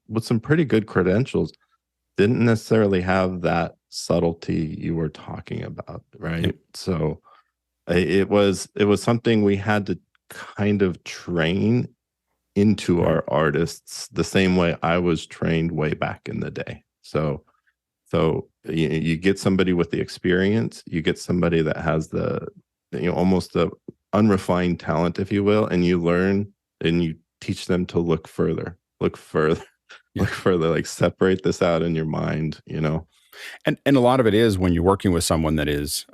with some pretty good credentials, didn't necessarily have that subtlety you were talking about, right? Yep. So it was something we had to kind of train into our artists the same way I was trained way back in the day. So you get somebody with the experience, you get somebody that has the, almost the unrefined talent, if you will, and you learn and you teach them to look further, look further, like separate this out in your mind, And a lot of it is when you're working with someone that is,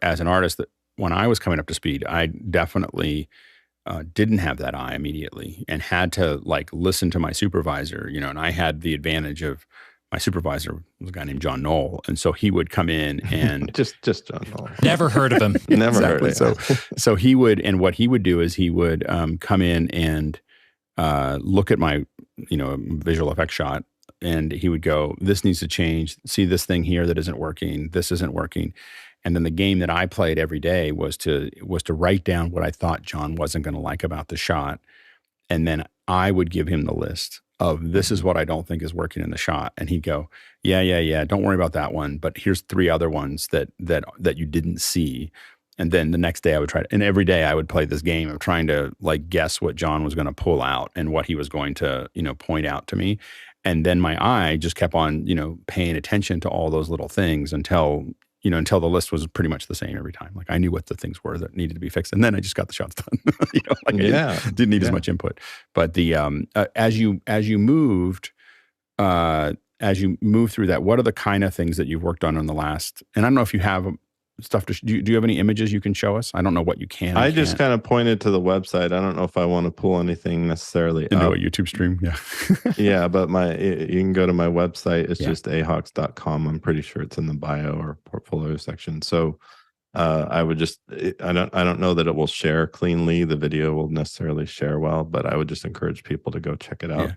as an artist, that when I was coming up to speed, I definitely didn't have that eye immediately and had to listen to my supervisor, and I had the advantage of my supervisor was a guy named John Knoll. And so he would come in and just John Knoll. Never heard of him. Never heard of him. So he would, and what he would do is he would come in and look at my, visual effects shot, and he would go, this needs to change. See this thing here that isn't working. This isn't working. And then the game that I played every day was to write down what I thought John wasn't going to like about the shot. And then I would give him the list of this is what I don't think is working in the shot. And he'd go, yeah. Don't worry about that one. But here's 3 other ones that you didn't see. And then the next day I would and every day I would play this game of trying to guess what John was going to pull out and what he was going to, point out to me. And then my eye just kept on, paying attention to all those little things until the list was pretty much the same every time. I knew what the things were that needed to be fixed. And then I just got the shots done. I didn't need as much input. But the as you moved through that, what are the kind of things that you've worked on in the last, and I don't know if you have stuff to, do you have any images you can show us? I don't know what you can. I just kind of pointed to the website. I don't know if I want to pull anything necessarily into a YouTube stream. Yeah. Yeah, but you can go to my website. It's just ahawks.com. I'm pretty sure it's in the bio or portfolio section. So I would just, I don't know that it will share cleanly. The video will necessarily share well, but I would just encourage people to go check it out.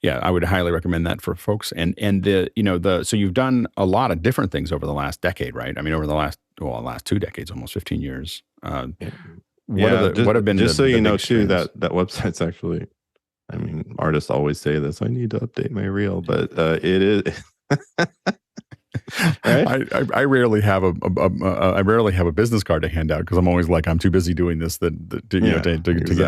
Yeah, I would highly recommend that for folks. And so you've done a lot of different things over the last decade, right? I mean, over the last 2 decades, almost 15 years. What have been just so you know too, that website's actually, I mean, artists always say this, I need to update my reel, but it is right? I rarely have a business card to hand out because I'm always I'm too busy doing this to get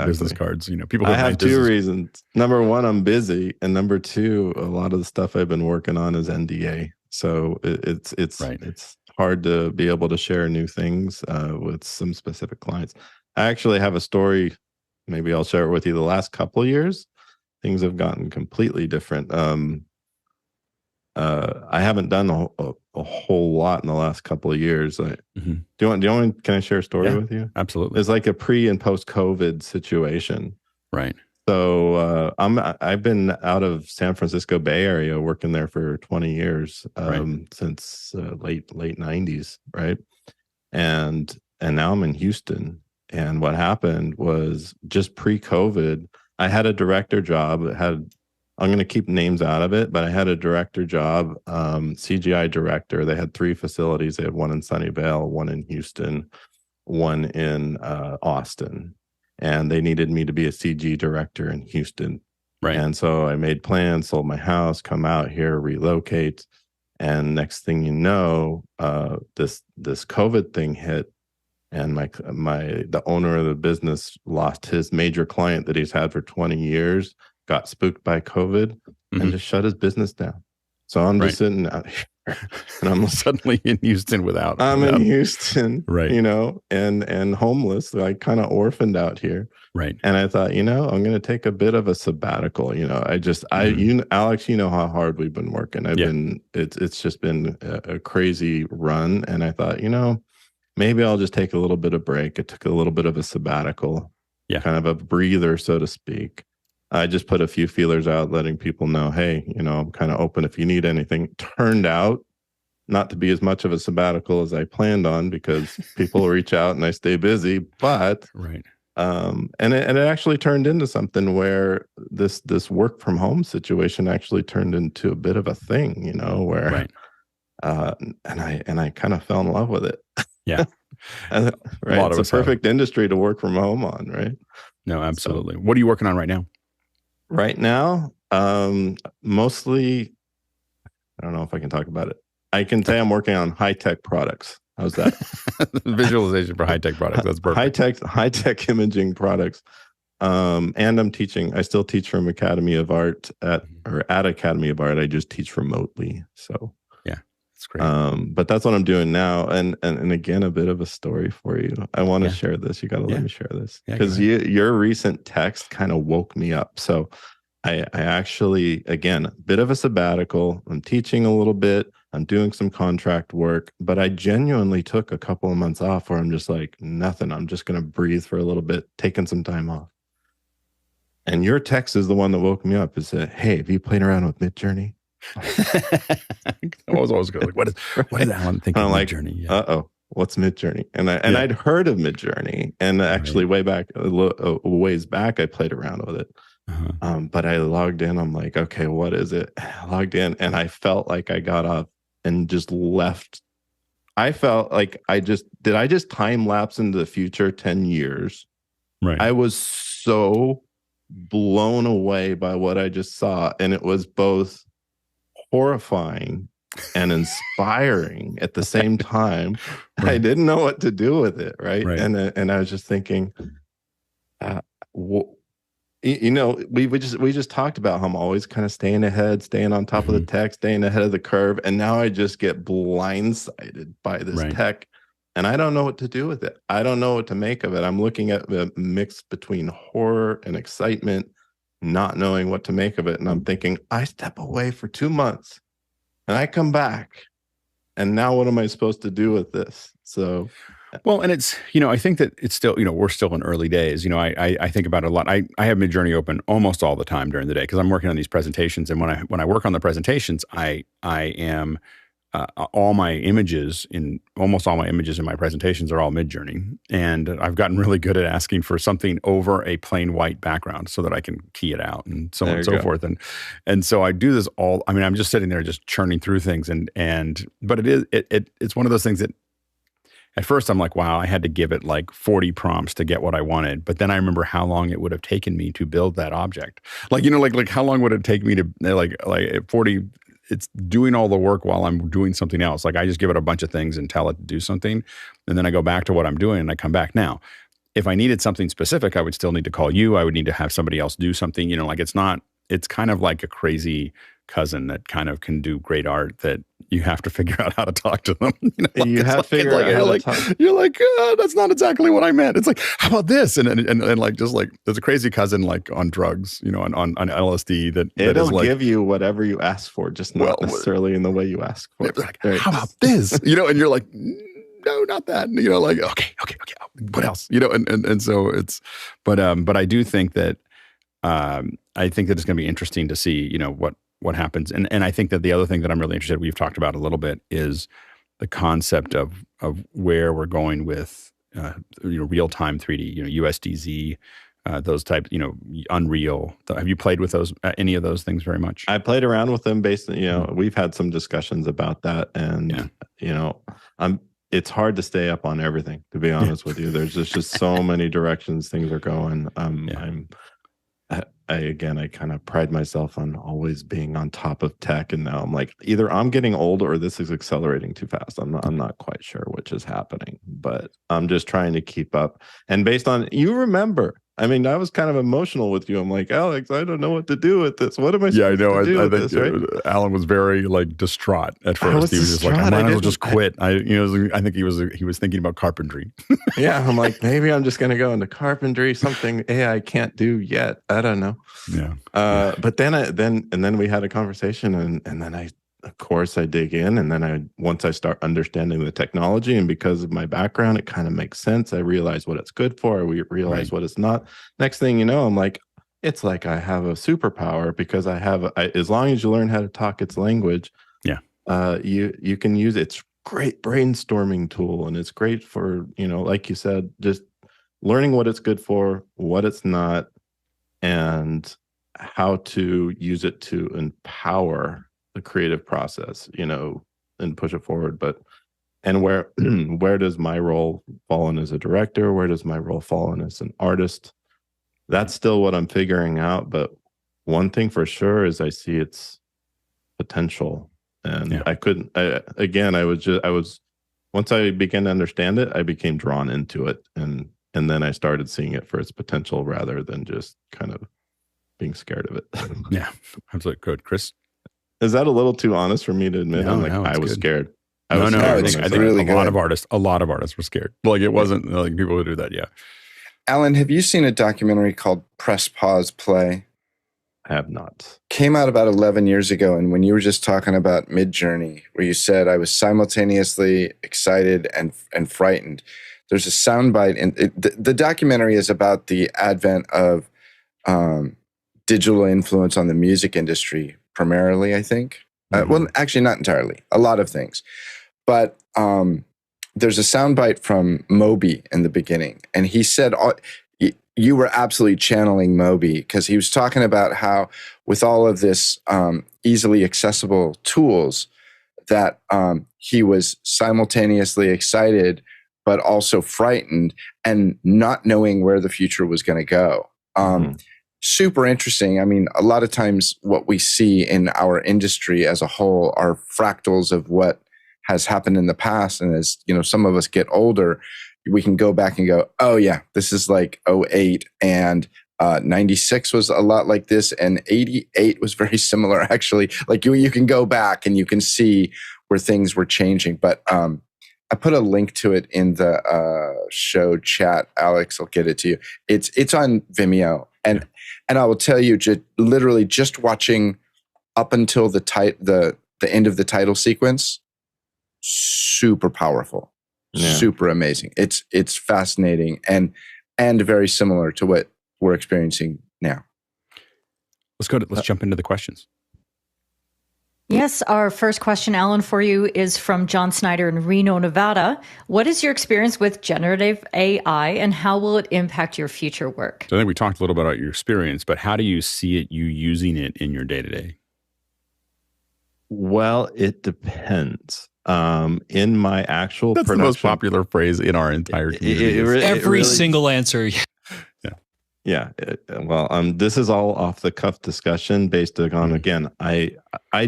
business cards. People. I have 2 reasons. Number 1, I'm busy, and number 2, a lot of the stuff I've been working on is NDA, so it's hard to be able to share new things with some specific clients. I actually have a story. Maybe I'll share it with you. The last couple of years, things have gotten completely different. I haven't done a whole lot in the last couple of years. Do you want? Can I share a story with you? Absolutely. It's like a pre and post COVID situation. Right. So I've been out of San Francisco Bay Area working there for 20 years, since late 90s, right? And now I'm in Houston. And what happened was just pre-COVID, I had a director job. I'm going to keep names out of it, but I had a director job, CGI director. They had 3 facilities. They had one in Sunnyvale, one in Houston, one in Austin. And they needed me to be a CG director in Houston. Right. And so I made plans, sold my house, come out here, relocate. And next thing you know, this COVID thing hit. And the owner of the business lost his major client that he's had for 20 years. Got spooked by COVID and just shut his business down. So I'm just sitting out here. And I'm suddenly in Houston without. in Houston, right? And homeless, like kind of orphaned out here, right? And I thought, I'm going to take a bit of a sabbatical. Alex, you know how hard we've been working. It's just been a crazy run, and I thought, maybe I'll just take a little bit of break. It took a little bit of a sabbatical, kind of a breather, so to speak. I just put a few feelers out, letting people know, hey, I'm kind of open if you need anything. Turned out not to be as much of a sabbatical as I planned on, because people reach out and I stay busy. But and it actually turned into something where this work from home situation actually turned into a bit of a thing, where and I kind of fell in love with it. Yeah. Right. It's a perfect industry to work from home on, right? No, absolutely. So, what are you working on right now? Right now, mostly, I don't know if I can talk about it. I can say I'm working on high-tech products. How's that? Visualization for high-tech products. That's perfect. High-tech imaging products. And I'm teaching. I still teach from Academy of Art at Academy of Art. I just teach remotely. So yeah, that's great. But that's what I'm doing now. And again, a bit of a story for you. I want to share this. You got to let me share this, because your recent text kind of woke me up. So I actually, again, a bit of a sabbatical. I'm teaching a little bit. I'm doing some contract work, but I genuinely took a couple of months off where I'm just like, nothing. I'm just going to breathe for a little bit, taking some time off. And your text is the one that woke me up. It said, hey, have you played around with Midjourney? I was always going, like, what is Alan thinking of like, Midjourney? Yeah. Uh-oh, what's Midjourney? And I'd heard of Midjourney. And actually way back, a ways back, I played around with it. But I logged in. I'm like, okay, what is it? I logged in and I felt like I got up and just left. I felt like I just time lapse into the future 10 years. Right. I was so blown away by what I just saw. And it was both horrifying and inspiring at the same time. I didn't know what to do with it. Right. And I was just thinking, we just talked about how I'm always kind of staying ahead, staying on top of the tech, staying ahead of the curve. And now I just get blindsided by this tech, and I don't know what to do with it. I don't know what to make of it. I'm looking at the mix between horror and excitement, not knowing what to make of it. And I'm thinking, I step away for 2 months and I come back, and now what am I supposed to do with this? So well, and it's, I think that it's still, we're still in early days. I think about it a lot. I have Midjourney open almost all the time during the day because I'm working on these presentations. And when I work on the presentations, I am almost all my images in my presentations are all Midjourney. And I've gotten really good at asking for something over a plain white background so that I can key it out and so on and so forth. And so I do this all. I mean, I'm just sitting there just churning through things. But it's one of those things that, at first, I'm like, wow, I had to give it like 40 prompts to get what I wanted. But then I remember how long it would have taken me to build that object. Like, like how long would it take me to like 40? It's doing all the work while I'm doing something else. Like I just give it a bunch of things and tell it to do something. And then I go back to what I'm doing and I come back. Now, if I needed something specific, I would still need to call you. I would need to have somebody else do something, like it's kind of like a crazy cousin that kind of can do great art that you have to figure out how to talk to them. You have to figure out how to talk. You're like, that's not exactly what I meant. It's like, how about this? And like, just like, there's a crazy cousin like on drugs, on LSD that it'll like, give you whatever you ask for, just not necessarily in the way, you ask for it. Like, how about this? And you're like, no, not that. Like, okay. What else? And so it's, but I do think that, it's going to be interesting to see, what happens. And I think that the other thing that I'm really interested in, we've talked about a little bit, is the concept of where we're going with, real-time 3D, USDZ, those type, Unreal. Have you played with those, any of those things very much? I played around with them based on, we've had some discussions about that. And, it's hard to stay up on everything, to be honest with you. There's just so many directions things are going. I kind of pride myself on always being on top of tech, and now I'm like, either I'm getting old or this is accelerating too fast. I'm not quite sure which is happening, but I'm just trying to keep up. And based on, you remember I mean, I was kind of emotional with you. I'm like, Alex, I don't know what to do with this. What am I Yeah, I supposed know. to do I with think this, right? Alan was very like distraught at I first. was He was just like, I distraught. might as well just quit. I think he was thinking about carpentry. Yeah, I'm like, maybe I'm just going to go into carpentry, something AI can't do yet. I don't know. Yeah. But then we had a conversation, and then of course I dig in, and then once I start understanding the technology, and because of my background, it kind of makes sense. I realize what it's good for. I realize what it's not. Next thing you know, I'm like, it's like I have a superpower because as long as you learn how to talk its language, Yeah. You can use it. It's great brainstorming tool, and it's great for, like you said, just learning what it's good for, what it's not, and how to use it to empower the creative process, and push it forward. And where where does my role fall in as a director? Where does my role fall in as an artist? That's still what I'm figuring out. But one thing for sure is I see its potential. And I was once I began to understand it, I became drawn into it. And then I started seeing it for its potential rather than just kind of being scared of it. Yeah. Absolutely. Good. Chris? Is that a little too honest for me to admit? No, I was good. scared. I think really a lot of artists were scared. Like it wasn't like people would do that. Yeah. Alan, have you seen a documentary called Press, Pause, Play? I have not. Came out about 11 years ago. And when you were just talking about Midjourney, where you said I was simultaneously excited and frightened, there's a soundbite. And the documentary is about the advent of digital influence on the music industry, primarily, I think. Well, actually, not entirely. A lot of things. But there's a soundbite from Moby in the beginning. And he said, you were absolutely channeling Moby, because he was talking about how with all of this easily accessible tools that he was simultaneously excited, but also frightened and not knowing where the future was going to go. Super interesting. I mean, a lot of times what we see in our industry as a whole are fractals of what has happened in the past. And as some of us get older, we can go back and go, oh yeah, this is like '08, and 96 was a lot like this, and 88 was very similar, actually. Like you can go back and you can see where things were changing. But I put a link to it in the show chat. Alex, I'll get it to you. It's on Vimeo, and I will tell you, literally just watching up until the end of the title sequence, super powerful, super amazing. It's fascinating and very similar to what we're experiencing now. Let's jump into the questions. Yes, our first question, Alan, for you is from John Snyder in Reno, Nevada. What is your experience with generative AI, and how will it impact your future work? So I think we talked a little bit about your experience, but how do you see you using it in your day-to-day? Well, it depends. In my actual That's production, the most popular phrase in our entire community. Every single answer. Yeah. Well, this is all off the cuff discussion based on, again, I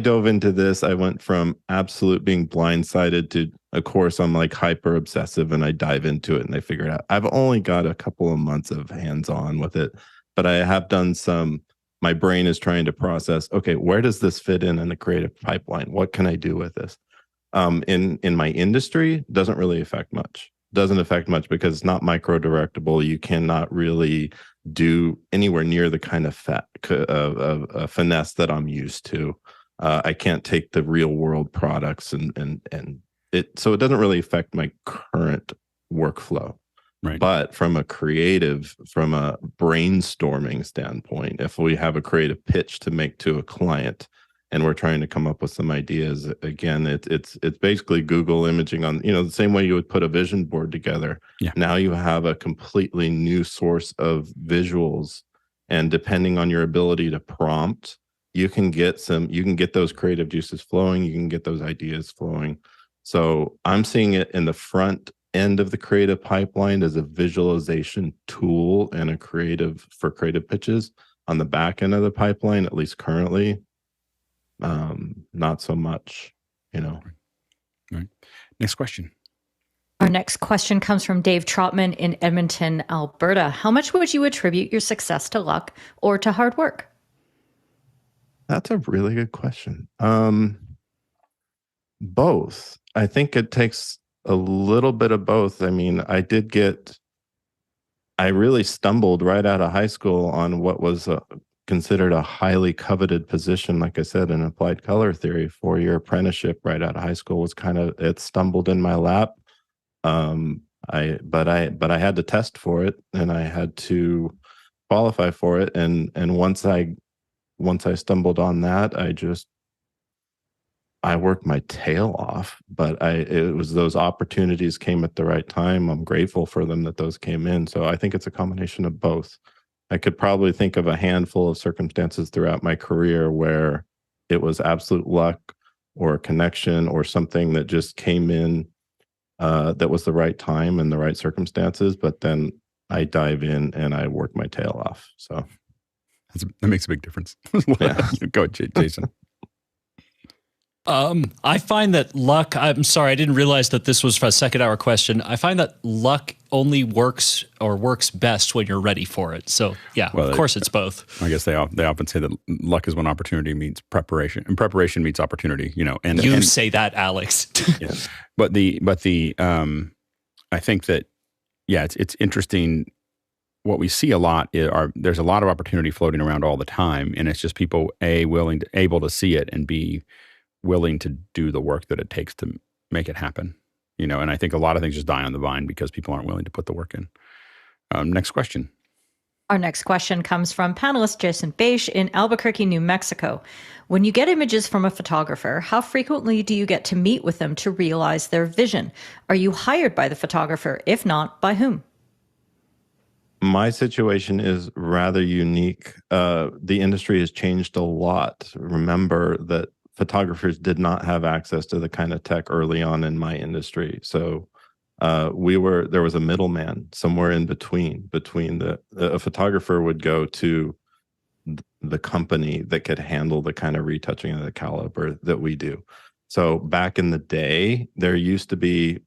dove into this. I went from absolute being blindsided to, of course, I'm like hyper obsessive, and I dive into it and I figure it out. I've only got a couple of months of hands-on with it, but I have done my brain is trying to process, okay, where does this fit in the creative pipeline? What can I do with this? In my industry, doesn't really affect much. Doesn't affect much because it's not micro directable. You cannot really do anywhere near the kind of finesse that I'm used to. I can't take the real world products and so it doesn't really affect my current workflow. Right. But from a brainstorming standpoint, if we have a creative pitch to make to a client and we're trying to come up with some ideas, again, it's basically Google imaging on, the same way you would put a vision board together. Yeah. Now you have a completely new source of visuals, and depending on your ability to prompt, you can get those creative juices flowing, you can get those ideas flowing. So I'm seeing it in the front end of the creative pipeline as a visualization tool and for creative pitches. On the back end of the pipeline, at least currently, not so much, Right. Next question. Our next question comes from Dave Trotman in Edmonton, Alberta. How much would you attribute your success to luck or to hard work? That's a really good question. Both. I think it takes a little bit of both. I mean, I really stumbled right out of high school on what was considered a highly coveted position. Like I said, in applied color theory, 4-year apprenticeship right out of high school was it stumbled in my lap. But I had to test for it, and I had to qualify for it. And once I stumbled on that, I worked my tail off, but it was those opportunities came at the right time. I'm grateful for them that those came in. So I think it's a combination of both. I could probably think of a handful of circumstances throughout my career where it was absolute luck or a connection or something that just came in that was the right time and the right circumstances. But then I dive in and I work my tail off. So that makes a big difference. Yeah. Go, Jason. I find that luck, I'm sorry, I didn't realize that this was for a second hour question. I find that luck only works best when you're ready for it. So yeah, Well, of course it's both. I guess they often say that luck is when opportunity meets preparation, and preparation meets opportunity. And You say that, Alex. Yeah. But I think that, yeah, it's interesting. What we see a lot there's a lot of opportunity floating around all the time, and it's just people able to see it and be willing to do the work that it takes to make it happen. And I think a lot of things just die on the vine because people aren't willing to put the work in. Next question. Our next question comes from panelist Jason Beisch in Albuquerque, New Mexico. When you get images from a photographer, how frequently do you get to meet with them to realize their vision? Are you hired by the photographer? If not, by whom? My situation is rather unique. The industry has changed a lot. Remember that photographers did not have access to the kind of tech early on in my industry. So there was a middleman somewhere in between a photographer would go to the company that could handle the kind of retouching of the caliber that we do. So back in the day, there used to be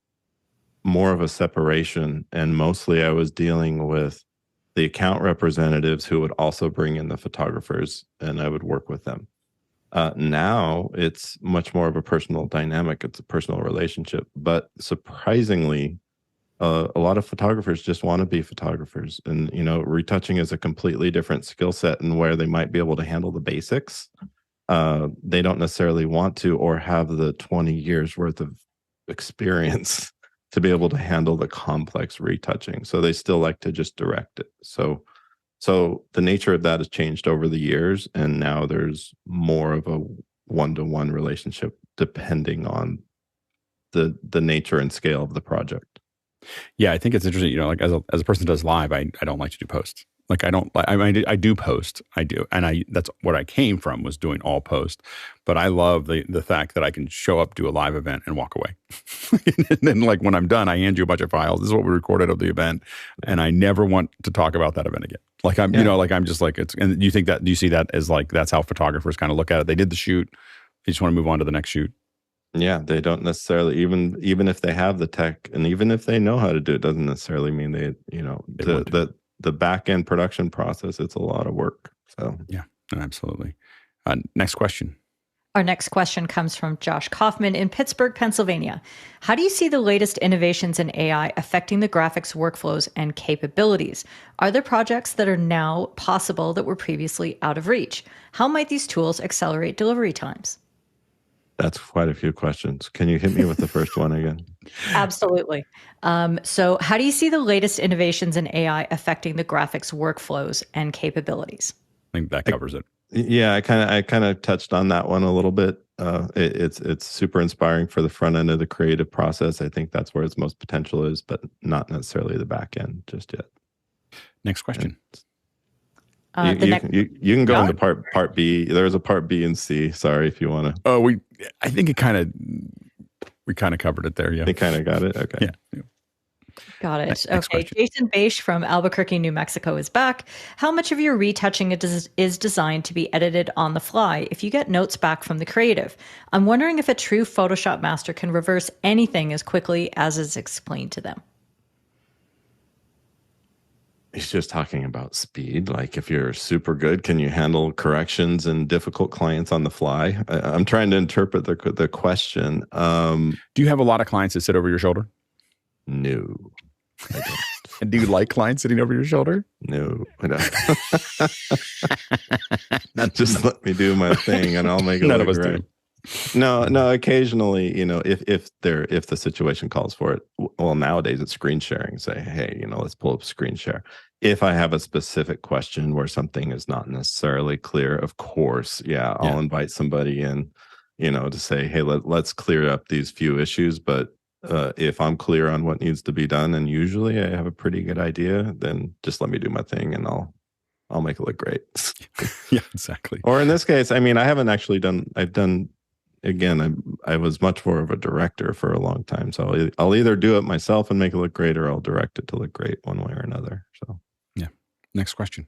more of a separation, and mostly I was dealing with the account representatives who would also bring in the photographers, and I would work with them. Now it's much more of a personal dynamic. It's a personal relationship, but surprisingly, a lot of photographers just want to be photographers, and retouching is a completely different skill set, and where they might be able to handle the basics, they don't necessarily want to or have the 20 years worth of experience to be able to handle the complex retouching. So they still like to just direct it. So the nature of that has changed over the years, and now there's more of a one-to-one relationship depending on the nature and scale of the project. Yeah, I think it's interesting. Like as a person that does live, I don't like to do post. Like I do post, I do, and that's what I came from, was doing all post. But I love the fact that I can show up, do a live event, and walk away. And then, like, when I'm done, I hand you a bunch of files. This is what we recorded of the event, and I never want to talk about that event again. Like I'm just like it's. And do you see that as like that's how photographers kind of look at it? They did the shoot, they just want to move on to the next shoot. Yeah, they don't necessarily, even if they have the tech and even if they know how to do it, doesn't necessarily mean the back end production process. It's a lot of work. So yeah, absolutely. Next question. Our next question comes from Josh Kaufman in Pittsburgh, Pennsylvania. How do you see the latest innovations in AI affecting the graphics workflows and capabilities? Are there projects that are now possible that were previously out of reach? How might these tools accelerate delivery times? That's quite a few questions. Can you hit me with the first one again? Absolutely. So how do you see the latest innovations in AI affecting the graphics workflows and capabilities? I think that covers it. Yeah, I kind of touched on that one a little bit. It's super inspiring for the front end of the creative process. I think that's where its most potential is, but not necessarily the back end just yet. Next question. You can go into part B. There's a part B and C. Sorry if you want to. Oh, I think we kind of covered it there. Yeah, we kind of got it. Okay. Yeah. Got it. Next Okay. question. Jason Beish from Albuquerque, New Mexico is back. How much of your retouching is designed to be edited on the fly if you get notes back from the creative? I'm wondering if a true Photoshop master can reverse anything as quickly as is explained to them. He's just talking about speed. Like if you're super good, can you handle corrections and difficult clients on the fly? I'm trying to interpret the question. Do you have a lot of clients that sit over your shoulder? No, I don't. And do you like clients sitting over your shoulder? No, I don't. Just let me do my thing, and I'll make it None look of us right. do. No. Occasionally, if the situation calls for it. Well, nowadays it's screen sharing. Say, hey, let's pull up screen share. If I have a specific question where something is not necessarily clear, of course, I'll invite somebody in, to say, hey, let's clear up these few issues. But if I'm clear on what needs to be done, and usually I have a pretty good idea, then just let me do my thing, and I'll make it look great. Yeah, exactly. Or in this case, I mean, I haven't actually done. Again, I was much more of a director for a long time, so I'll either do it myself and make it look great, or I'll direct it to look great one way or another. So, yeah. Next question.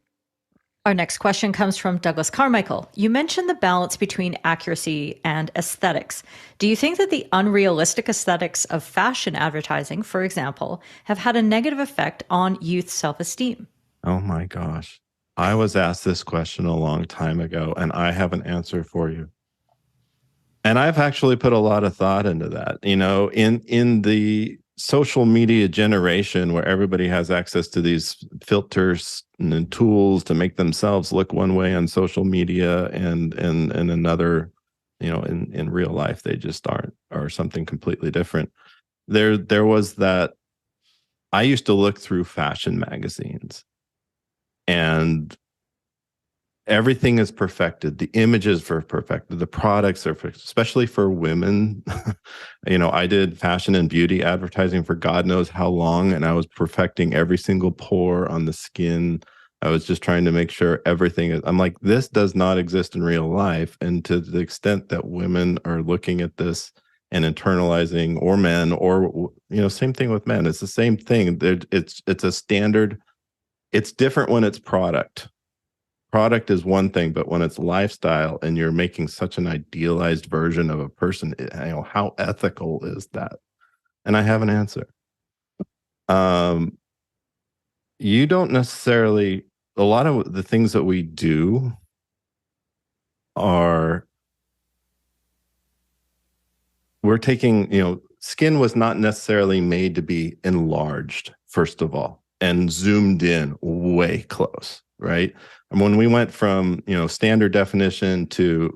Our next question comes from Douglas Carmichael. You mentioned the balance between accuracy and aesthetics. Do you think that the unrealistic aesthetics of fashion advertising, for example, have had a negative effect on youth self-esteem? oh my gosh, I was asked this question a long time ago, and I have an answer for you. And I've actually put a lot of thought into that. In the social media generation where everybody has access to these filters and tools to make themselves look one way on social media and another, in real life they just aren't, or something completely different. There was that. I used to look through fashion magazines, and everything is perfected. The images are perfected. The products are perfect, especially for women. I did fashion and beauty advertising for God knows how long, and I was perfecting every single pore on the skin. I was just trying to make sure everything is. I'm like, this does not exist in real life. And to the extent that women are looking at this and internalizing, or men, or same thing with men. It's the same thing. It's a standard. It's different when it's product. Product is one thing, but when it's lifestyle and you're making such an idealized version of a person, how ethical is that? And I have an answer. You don't necessarily, a lot of the things that we do are, we're taking, skin was not necessarily made to be enlarged, first of all, and zoomed in way close, right? And when we went from standard definition to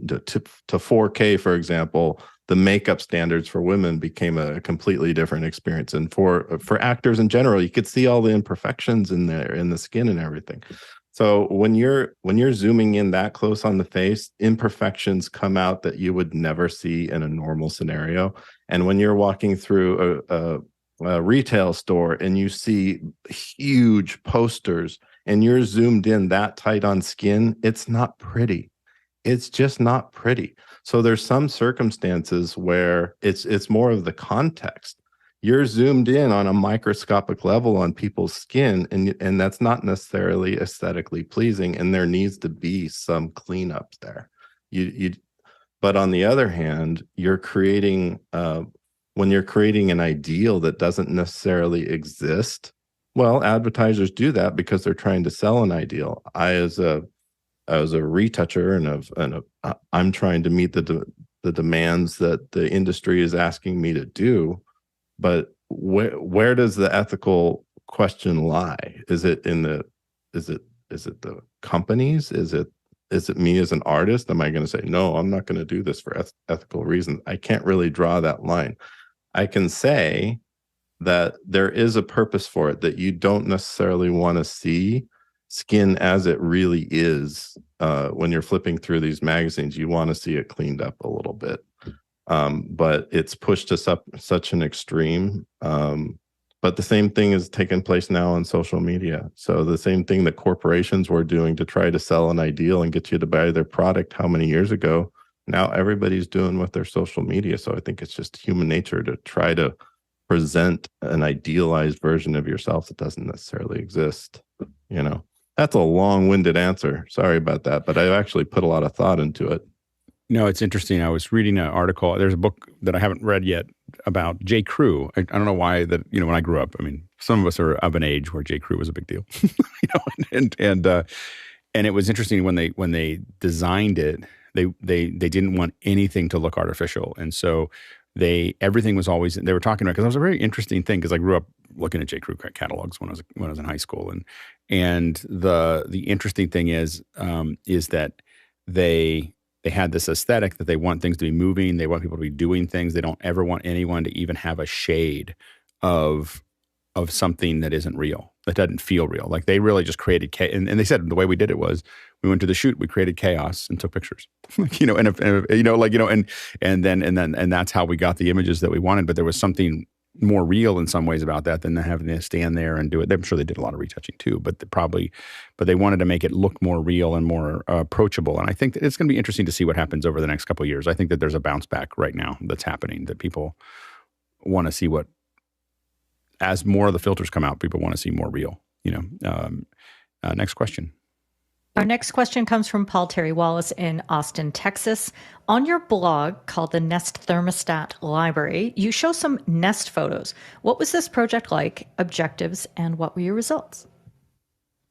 4K, for example, the makeup standards for women became a completely different experience. And for actors in general, you could see all the imperfections in the skin and everything. So when you're zooming in that close on the face, imperfections come out that you would never see in a normal scenario. And when you're walking through a retail store and you see huge posters and you're zoomed in that tight on skin, it's not pretty. It's just not pretty. So there's some circumstances where it's more of the context. You're zoomed in on a microscopic level on people's skin, and that's not necessarily aesthetically pleasing, and there needs to be some cleanup there. But on the other hand, you're creating when you're creating an ideal that doesn't necessarily exist. Well, advertisers do that because they're trying to sell an ideal. I, as a retoucher and I'm trying to meet the demands that the industry is asking me to do. But where does the ethical question lie? Is it the companies? Is it me as an artist? Am I going to say, no, I'm not going to do this for ethical reasons? I can't really draw that line. I can say that there is a purpose for it, that you don't necessarily want to see skin as it really is. When you're flipping through these magazines, you want to see it cleaned up a little bit. But it's pushed us up such an extreme. But the same thing is taking place now on social media. So the same thing that corporations were doing to try to sell an ideal and get you to buy their product how many years ago, now everybody's doing with their social media. So I think it's just human nature to try to present an idealized version of yourself that doesn't necessarily exist. You know, that's a long-winded answer. Sorry about that, but I actually put a lot of thought into it. No, it's interesting. I was reading an article. There's a book that I haven't read yet about J. Crew. I don't know why that, you know, when I grew up, I mean, some of us are of an age where J. Crew was a big deal, you know, and it was interesting when they designed it, they didn't want anything to look artificial. And so everything was always, they were talking about, because it was a very interesting thing, because I grew up looking at J. Crew catalogs when I was in high school. And the interesting thing is that they had this aesthetic that they want things to be moving. They want people to be doing things. They don't ever want anyone to even have a shade of something that isn't real, that doesn't feel real. Like they really just created and they said the way we did it was we went to the shoot, we created chaos and took pictures, like, you know, and that's how we got the images that we wanted. But there was something more real in some ways about that than having to stand there and do it. I'm sure they did a lot of retouching too, but they wanted to make it look more real and more approachable. And I think that it's going to be interesting to see what happens over the next couple of years. I think that there's a bounce back right now that's happening, that people want to see as more of the filters come out, people want to see more real, you know. Next question. Our next question comes from Paul Terry Wallace in Austin, Texas. On your blog called the Nest Thermostat Library, you show some Nest photos. What was this project like, objectives, and what were your results?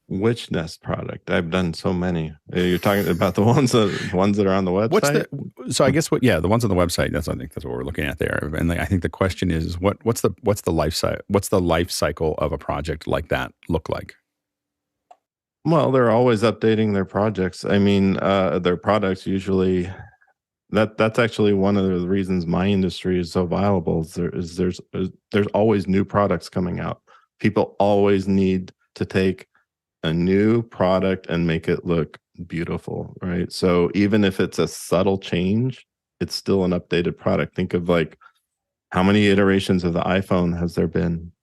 Which Nest product? I've done so many. You're talking about the ones that are on the website? I guess the ones on the website, I think that's what we're looking at there. And I think the question is what's the life cycle of a project like that look like? Well, they're always updating their projects. I mean, their products usually. That's actually one of the reasons my industry is so viable. There's always new products coming out. People always need to take a new product and make it look beautiful, right? So even if it's a subtle change, it's still an updated product. Think of like how many iterations of the iPhone has there been?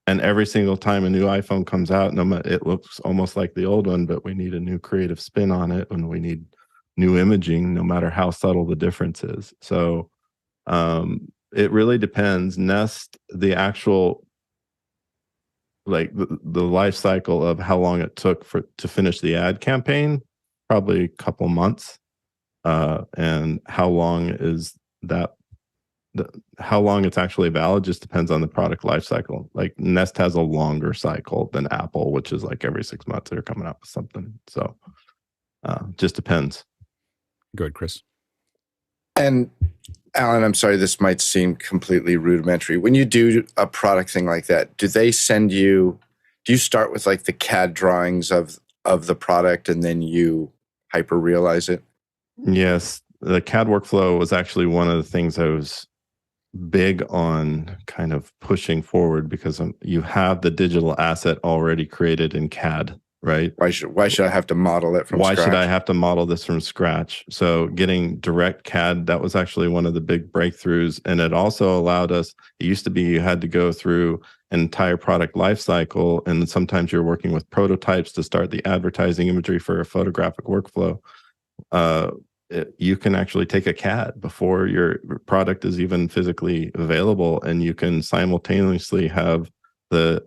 And every single time a new iPhone comes out, it looks almost like the old one, but we need a new creative spin on it, and we need new imaging, no matter how subtle the difference is. So it really depends. Nest, the actual, like the life cycle of how long it took to finish the ad campaign, probably a couple months. And how long is that? How long it's actually valid just depends on the product life cycle. Like Nest has a longer cycle than Apple, which is like every 6 months they're coming out with something. So just depends. Go ahead, Chris. And Alan, I'm sorry, this might seem completely rudimentary. When you do a product thing like that, do you start with like the CAD drawings of the product and then you hyper realize it? Yes. The CAD workflow was actually one of the things I was big on kind of pushing forward, because you have the digital asset already created in CAD, right? Why should I have to model it from scratch? Why should I have to model this from scratch? So getting direct CAD, that was actually one of the big breakthroughs. And it also allowed us, it used to be you had to go through an entire product life cycle. And sometimes you're working with prototypes to start the advertising imagery for a photographic workflow. You can actually take a CAD before your product is even physically available, and you can simultaneously have the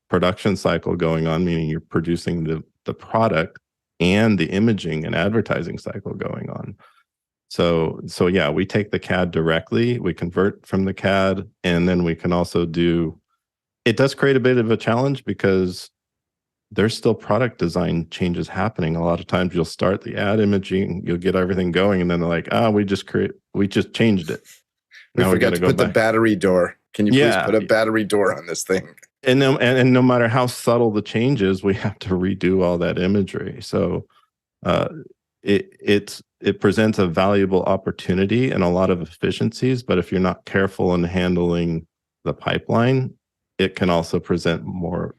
production cycle going on, meaning you're producing the product, and the imaging and advertising cycle going on. So yeah, we take the CAD directly, we convert from the CAD, and then we can also it does create a bit of a challenge because there's still product design changes happening. A lot of times you'll start the ad imaging, you'll get everything going, and then they're like, we just changed it. We forgot to put the battery door. Can you please put a battery door on this thing? And no matter how subtle the change is, we have to redo all that imagery. So it presents a valuable opportunity and a lot of efficiencies, but if you're not careful in handling the pipeline, it can also present more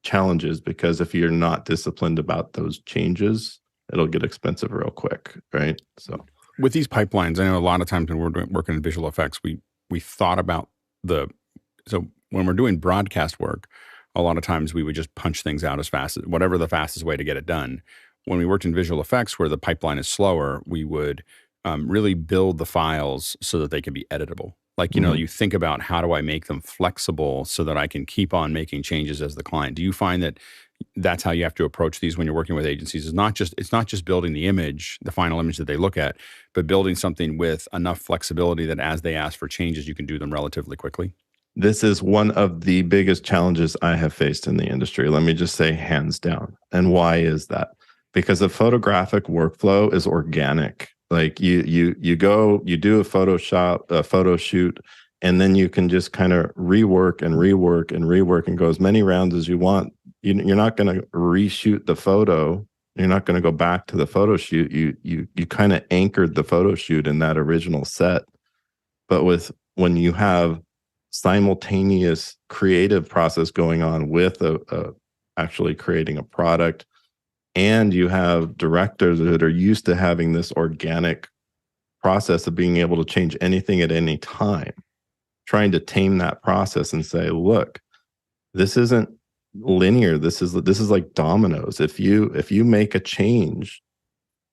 challenges, because if you're not disciplined about those changes, it'll get expensive real quick, right? So with these pipelines, I know a lot of times when we're working in visual effects, we thought about so when we're doing broadcast work, a lot of times we would just punch things out as fast as whatever the fastest way to get it done. When we worked in visual effects where the pipeline is slower, we would really build the files so that they can be editable. Like, you think about, how do I make them flexible so that I can keep on making changes as the client? Do you find that that's how you have to approach these when you're working with agencies? It's not just building the image, the final image that they look at, but building something with enough flexibility that as they ask for changes, you can do them relatively quickly? This is one of the biggest challenges I have faced in the industry. Let me just say hands down. And why is that? Because the photographic workflow is organic. Like you do a photo shoot, and then you can just kind of rework and go as many rounds as you want. You're not going to reshoot the photo. You're not going to go back to the photo shoot. You kind of anchored the photo shoot in that original set. But when you have simultaneous creative process going on with actually creating a product, and you have directors that are used to having this organic process of being able to change anything at any time, trying to tame that process and say, look, this isn't linear. This is like dominoes. If you make a change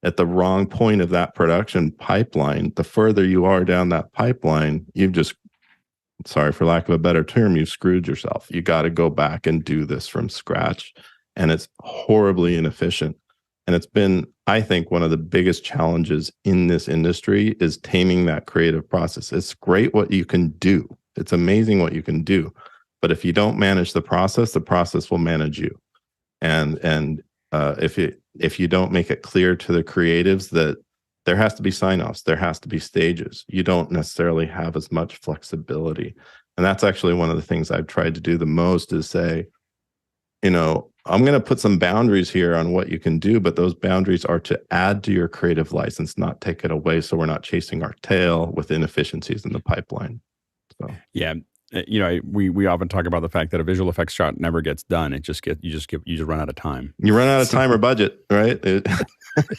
at the wrong point of that production pipeline, the further you are down that pipeline, sorry for lack of a better term, you've screwed yourself. You got to go back and do this from scratch. And it's horribly inefficient. And it's been, I think, one of the biggest challenges in this industry is taming that creative process. It's great what you can do. It's amazing what you can do. But if you don't manage the process will manage you. And if you don't make it clear to the creatives that there has to be sign-offs, there has to be stages, you don't necessarily have as much flexibility. And that's actually one of the things I've tried to do the most, is say, I'm going to put some boundaries here on what you can do, but those boundaries are to add to your creative license, not take it away, so we're not chasing our tail with inefficiencies in the pipeline. So yeah, we often talk about the fact that a visual effects shot never gets done. You just run out of time. You run out of time or budget, right?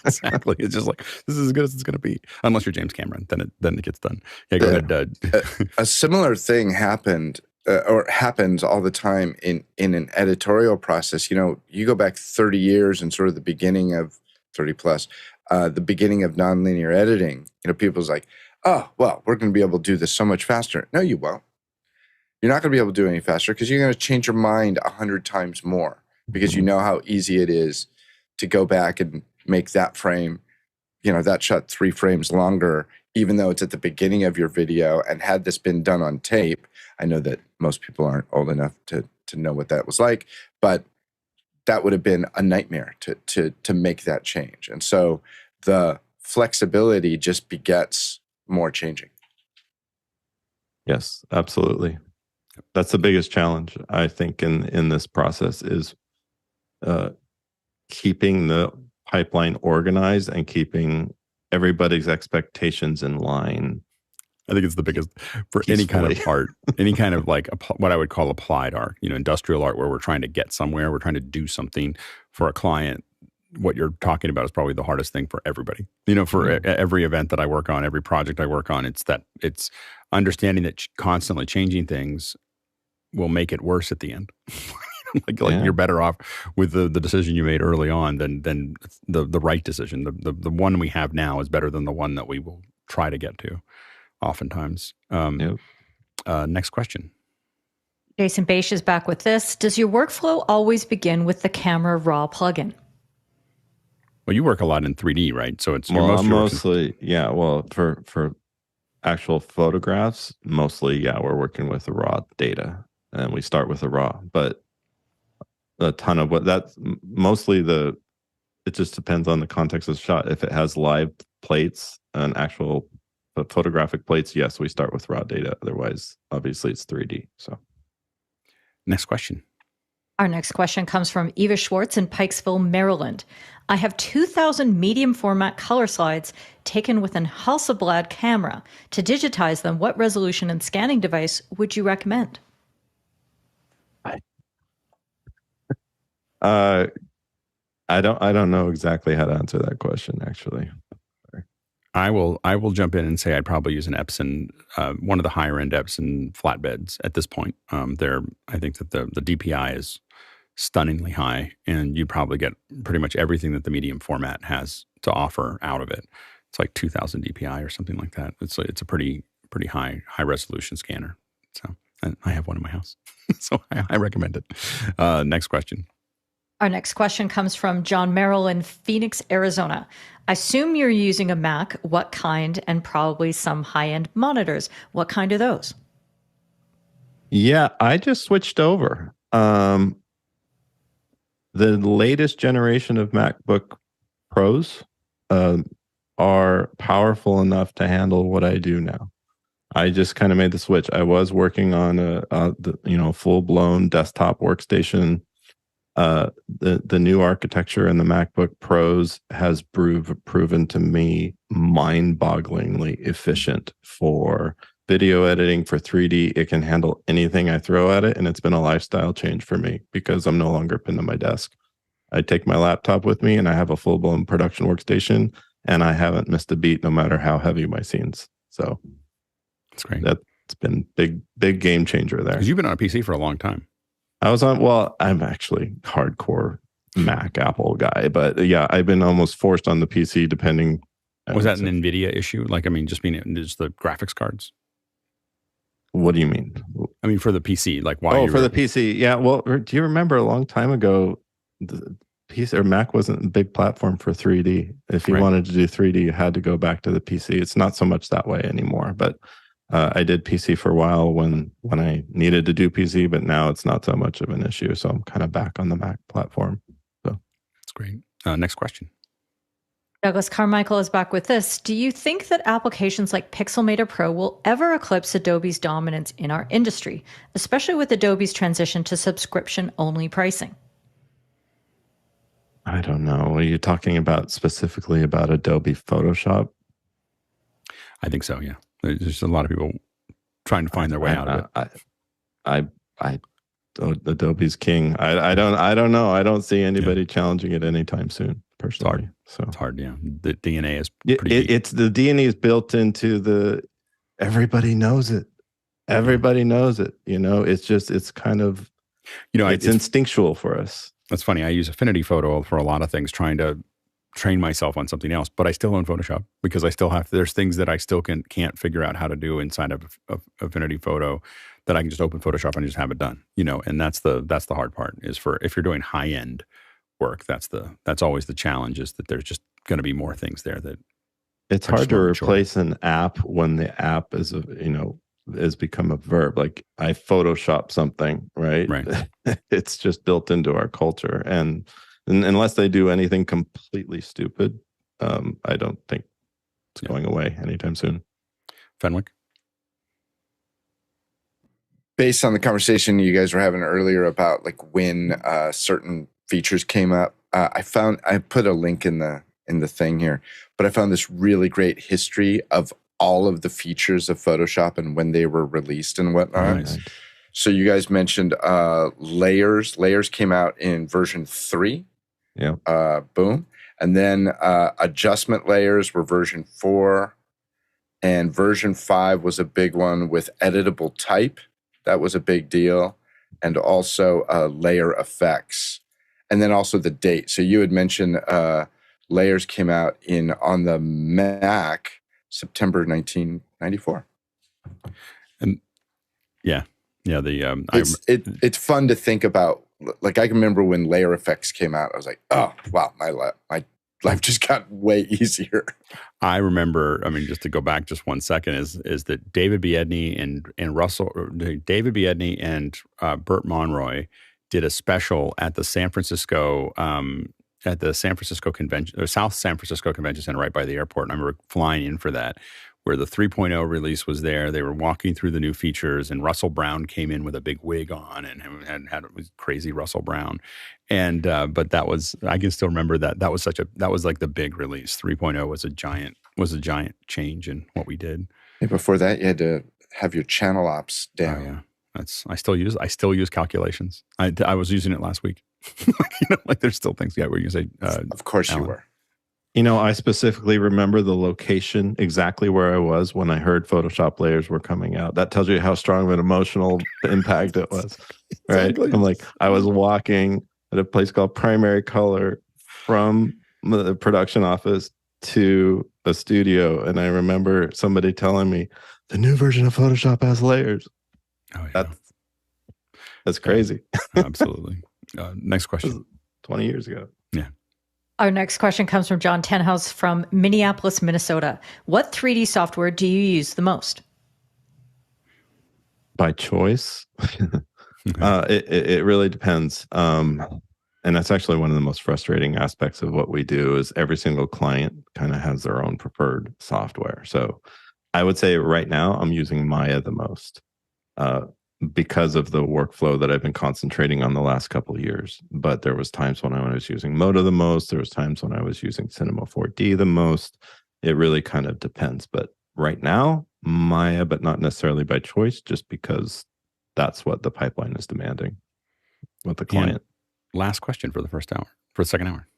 Exactly. It's just like, this is as good as it's going to be, unless you're James Cameron. Then it gets done. Yeah, go ahead. A similar thing happened. Or happens all the time in an editorial process. You go back 30 years and sort of the beginning of 30 plus, the beginning of nonlinear editing. People's like, oh, well, we're going to be able to do this so much faster. No, you won't. You're not going to be able to do it any faster, because you're going to change your mind 100 times more, because you know how easy it is to go back and make that frame, that shot 3 frames longer, even though it's at the beginning of your video. And had this been done on tape, I know that most people aren't old enough to know what that was like, but that would have been a nightmare to make that change. And so the flexibility just begets more changing. Yes, absolutely. That's the biggest challenge, I think, in this process, is keeping the pipeline organized and keeping everybody's expectations in line. I think it's the biggest for any kind of art, any kind of like what I would call applied art, industrial art, where we're trying to get somewhere, we're trying to do something for a client. What you're talking about is probably the hardest thing for everybody. For every event that I work on, every project I work on, it's understanding that constantly changing things will make it worse at the end. Like you're better off with the decision you made early on than the right decision. The one we have now is better than the one that we will try to get to, oftentimes. Next question. Jason Bache is back with this. Does your workflow always begin with the Camera Raw plugin? Well, you work a lot in 3D, right? So it's mostly, yeah. Well, for actual photographs, mostly, yeah, we're working with the raw data, and we start with the raw. But a ton of that's mostly it just depends on the context of the shot. If it has live plates and actual photographic plates, yes, we start with raw data. Otherwise, obviously, it's 3D. So, next question. Our next question comes from Eva Schwartz in Pikesville, Maryland. I have 2,000 medium format color slides taken with an Haselblad camera. To digitize them, what resolution and scanning device would you recommend? I don't know exactly how to answer that question, actually. I will jump in and say I'd probably use an Epson, one of the higher end Epson flatbeds at this point. I think that the DPI is stunningly high, and you probably get pretty much everything that the medium format has to offer out of it. It's like 2,000 DPI or something like that. It's a pretty pretty high resolution scanner. So I have one in my house, so I recommend it. Next question. Our next question comes from John Merrill in Phoenix, Arizona. I assume you're using a Mac. What kind? And probably some high-end monitors. What kind are those? Yeah, I just switched over. The latest generation of MacBook Pros are powerful enough to handle what I do now. I just kind of made the switch. I was working on a full-blown desktop workstation. The new architecture in the MacBook Pros has proven to me mind-bogglingly efficient for video editing, for 3D. It can handle anything I throw at it, and it's been a lifestyle change for me because I'm no longer pinned to my desk. I take my laptop with me, and I have a full-blown production workstation, and I haven't missed a beat no matter how heavy my scenes. So that's great. That's been big game changer there. Because you've been on a PC for a long time. I'm actually hardcore Mac Apple guy, but yeah, I've been almost forced on the PC depending. Was that an NVIDIA issue? Like, I mean, just the graphics cards? What do you mean? I mean, for the PC, like why? Oh, for the PC. Yeah. Well, do you remember a long time ago, the PC or Mac wasn't a big platform for 3D. If you wanted to do 3D, you had to go back to the PC. It's not so much that way anymore, but I did PC for a while when I needed to do PC, but now it's not so much of an issue. So I'm kind of back on the Mac platform. So that's great. Next question. Douglas Carmichael is back with this. Do you think that applications like Pixelmator Pro will ever eclipse Adobe's dominance in our industry, especially with Adobe's transition to subscription-only pricing? I don't know. Are you talking about specifically about Adobe Photoshop? I think so, yeah. There's just a lot of people trying to find their way out of it. Adobe's king. I don't know. I don't see anybody challenging it anytime soon. Personally, it's hard. Yeah, the DNA is pretty. It's the DNA is built into everybody knows it. Everybody knows it. It's kind of it's instinctual for us. That's funny. I use Affinity Photo for a lot of things, trying to train myself on something else, but I still own Photoshop because I still have. There's things that I still can't figure out how to do inside of Affinity Photo that I can just open Photoshop and just have it done. And that's the hard part is for if you're doing high end work. That's always the challenge is that there's just going to be more things there that it's hard to replace an app when the app is has become a verb. Like I Photoshop something, right? It's just built into our culture, and unless they do anything completely stupid, I don't think it's going away anytime soon. Fenwick? Based on the conversation you guys were having earlier about like when certain features came up, I put a link in the thing here, but I found this really great history of all of the features of Photoshop and when they were released and whatnot. Nice. So you guys mentioned layers. Layers came out in version 3. Yeah. Boom. And then adjustment layers were version 4. And version 5 was a big one with editable type. That was a big deal. And also layer effects. And then also the date. So you had mentioned layers came out on the Mac September 1994. And it's fun to think about. Like I can remember when layer effects came out, I was like, oh wow, my life just got way easier. I remember, just to go back just 1 second, is that David Biedney and Burt Monroy did a special at the San Francisco convention, or South San Francisco Convention Center, right by the airport. And I remember flying in for that, where the 3.0 release was there. They were walking through the new features, and Russell Brown came in with a big wig on and had crazy Russell Brown. And but I can still remember that was like the big release. 3.0 was a giant change in what we did. Yeah, before that, you had to have your channel ops down. Oh, yeah. I still use calculations. I was using it last week. Like there's still things. Yeah, where you say, of course Alan. You were. I specifically remember the location exactly where I was when I heard Photoshop layers were coming out. That tells you how strong of an emotional impact it was, right? Exactly. I'm like, I was walking at a place called Primary Color from the production office to a studio, and I remember somebody telling me the new version of Photoshop has layers. Oh, yeah. That's crazy. Absolutely. Next question. 20 years ago. Yeah. Our next question comes from John Tenhouse from Minneapolis, Minnesota. What 3D software do you use the most? By choice. It really depends. And that's actually one of the most frustrating aspects of what we do is every single client kind of has their own preferred software. So I would say right now I'm using Maya the most because of the workflow that I've been concentrating on the last couple of years. But there was times when I was using Modo the most. There was times when I was using Cinema 4D the most. It really kind of depends. But right now, Maya, but not necessarily by choice, just because that's what the pipeline is demanding with the client. And last question for the second hour.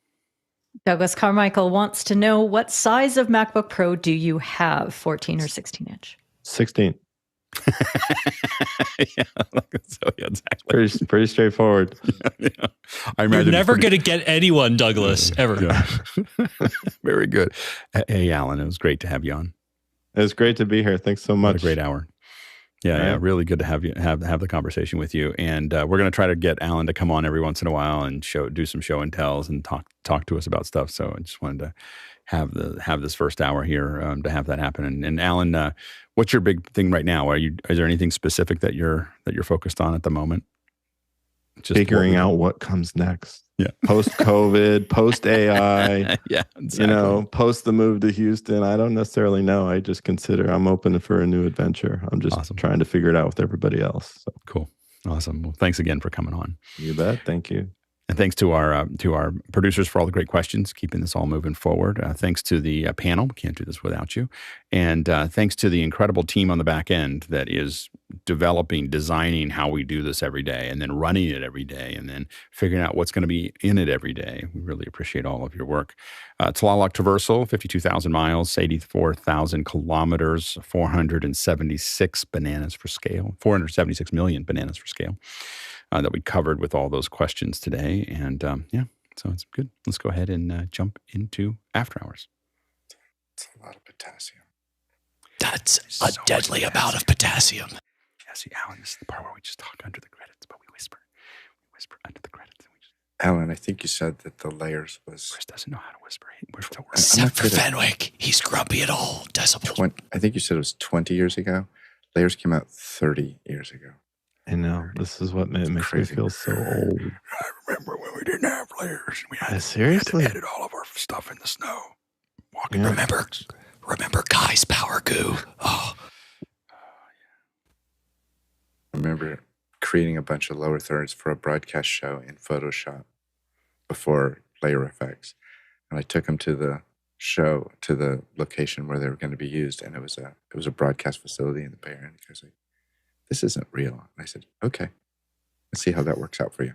Douglas Carmichael wants to know, what size of MacBook Pro do you have, 14 or 16 inch? 16. Yeah, so yeah, exactly. Pretty straightforward. Yeah. You're never going to get anyone, Douglas, ever. Yeah. Very good. Hey, Alan, it was great to have you on. It was great to be here. Thanks so much. What a great hour. Yeah, yeah, really good to have you have the conversation with you. And we're going to try to get Alan to come on every once in a while and do some show and tells and talk to us about stuff. So I just wanted to have this first hour here to have that happen. And Alan, what's your big thing right now? Is there anything specific that you're focused on at the moment? Just figuring out what comes next. Yeah. Post COVID, post AI. Yeah. Exactly. Post the move to Houston. I don't necessarily know. I just consider I'm open for a new adventure. I'm just trying to figure it out with everybody else. So. Cool. Awesome. Well, thanks again for coming on. You bet. Thank you. And thanks to our producers for all the great questions, keeping this all moving forward. Thanks to the panel. We can't do this without you. And thanks to the incredible team on the back end that is designing how we do this every day, and then running it every day, and then figuring out what's going to be in it every day. We really appreciate all of your work. Tlaloc Traversal, 52,000 miles, 84,000 kilometers, 476 bananas for scale, 476 million bananas for scale. That we covered with all those questions today. And so it's good. Let's go ahead and jump into After Hours. It's a lot of potassium. That's a deadly amount of potassium. Yeah, see, Alan, this is the part where we just talk under the credits, but we whisper. We whisper under the credits. And we just... Alan, I think you said that the layers was... Chris doesn't know how to whisper. Except for Fenwick. He's grumpy at all decibels. I think you said it was 20 years ago. Layers came out 30 years ago. I know. This is what makes me feel so old. I remember when we didn't have layers. We had, seriously? We had to edit all of our stuff in the snow. Remember Kai's power goo? Oh. I remember creating a bunch of lower thirds for a broadcast show in Photoshop before layer effects. And I took them to the show, to the location where they were going to be used. And it was a broadcast facility in the Bay Area. And he goes like, "This isn't real." And I said, "Okay, let's see how that works out for you."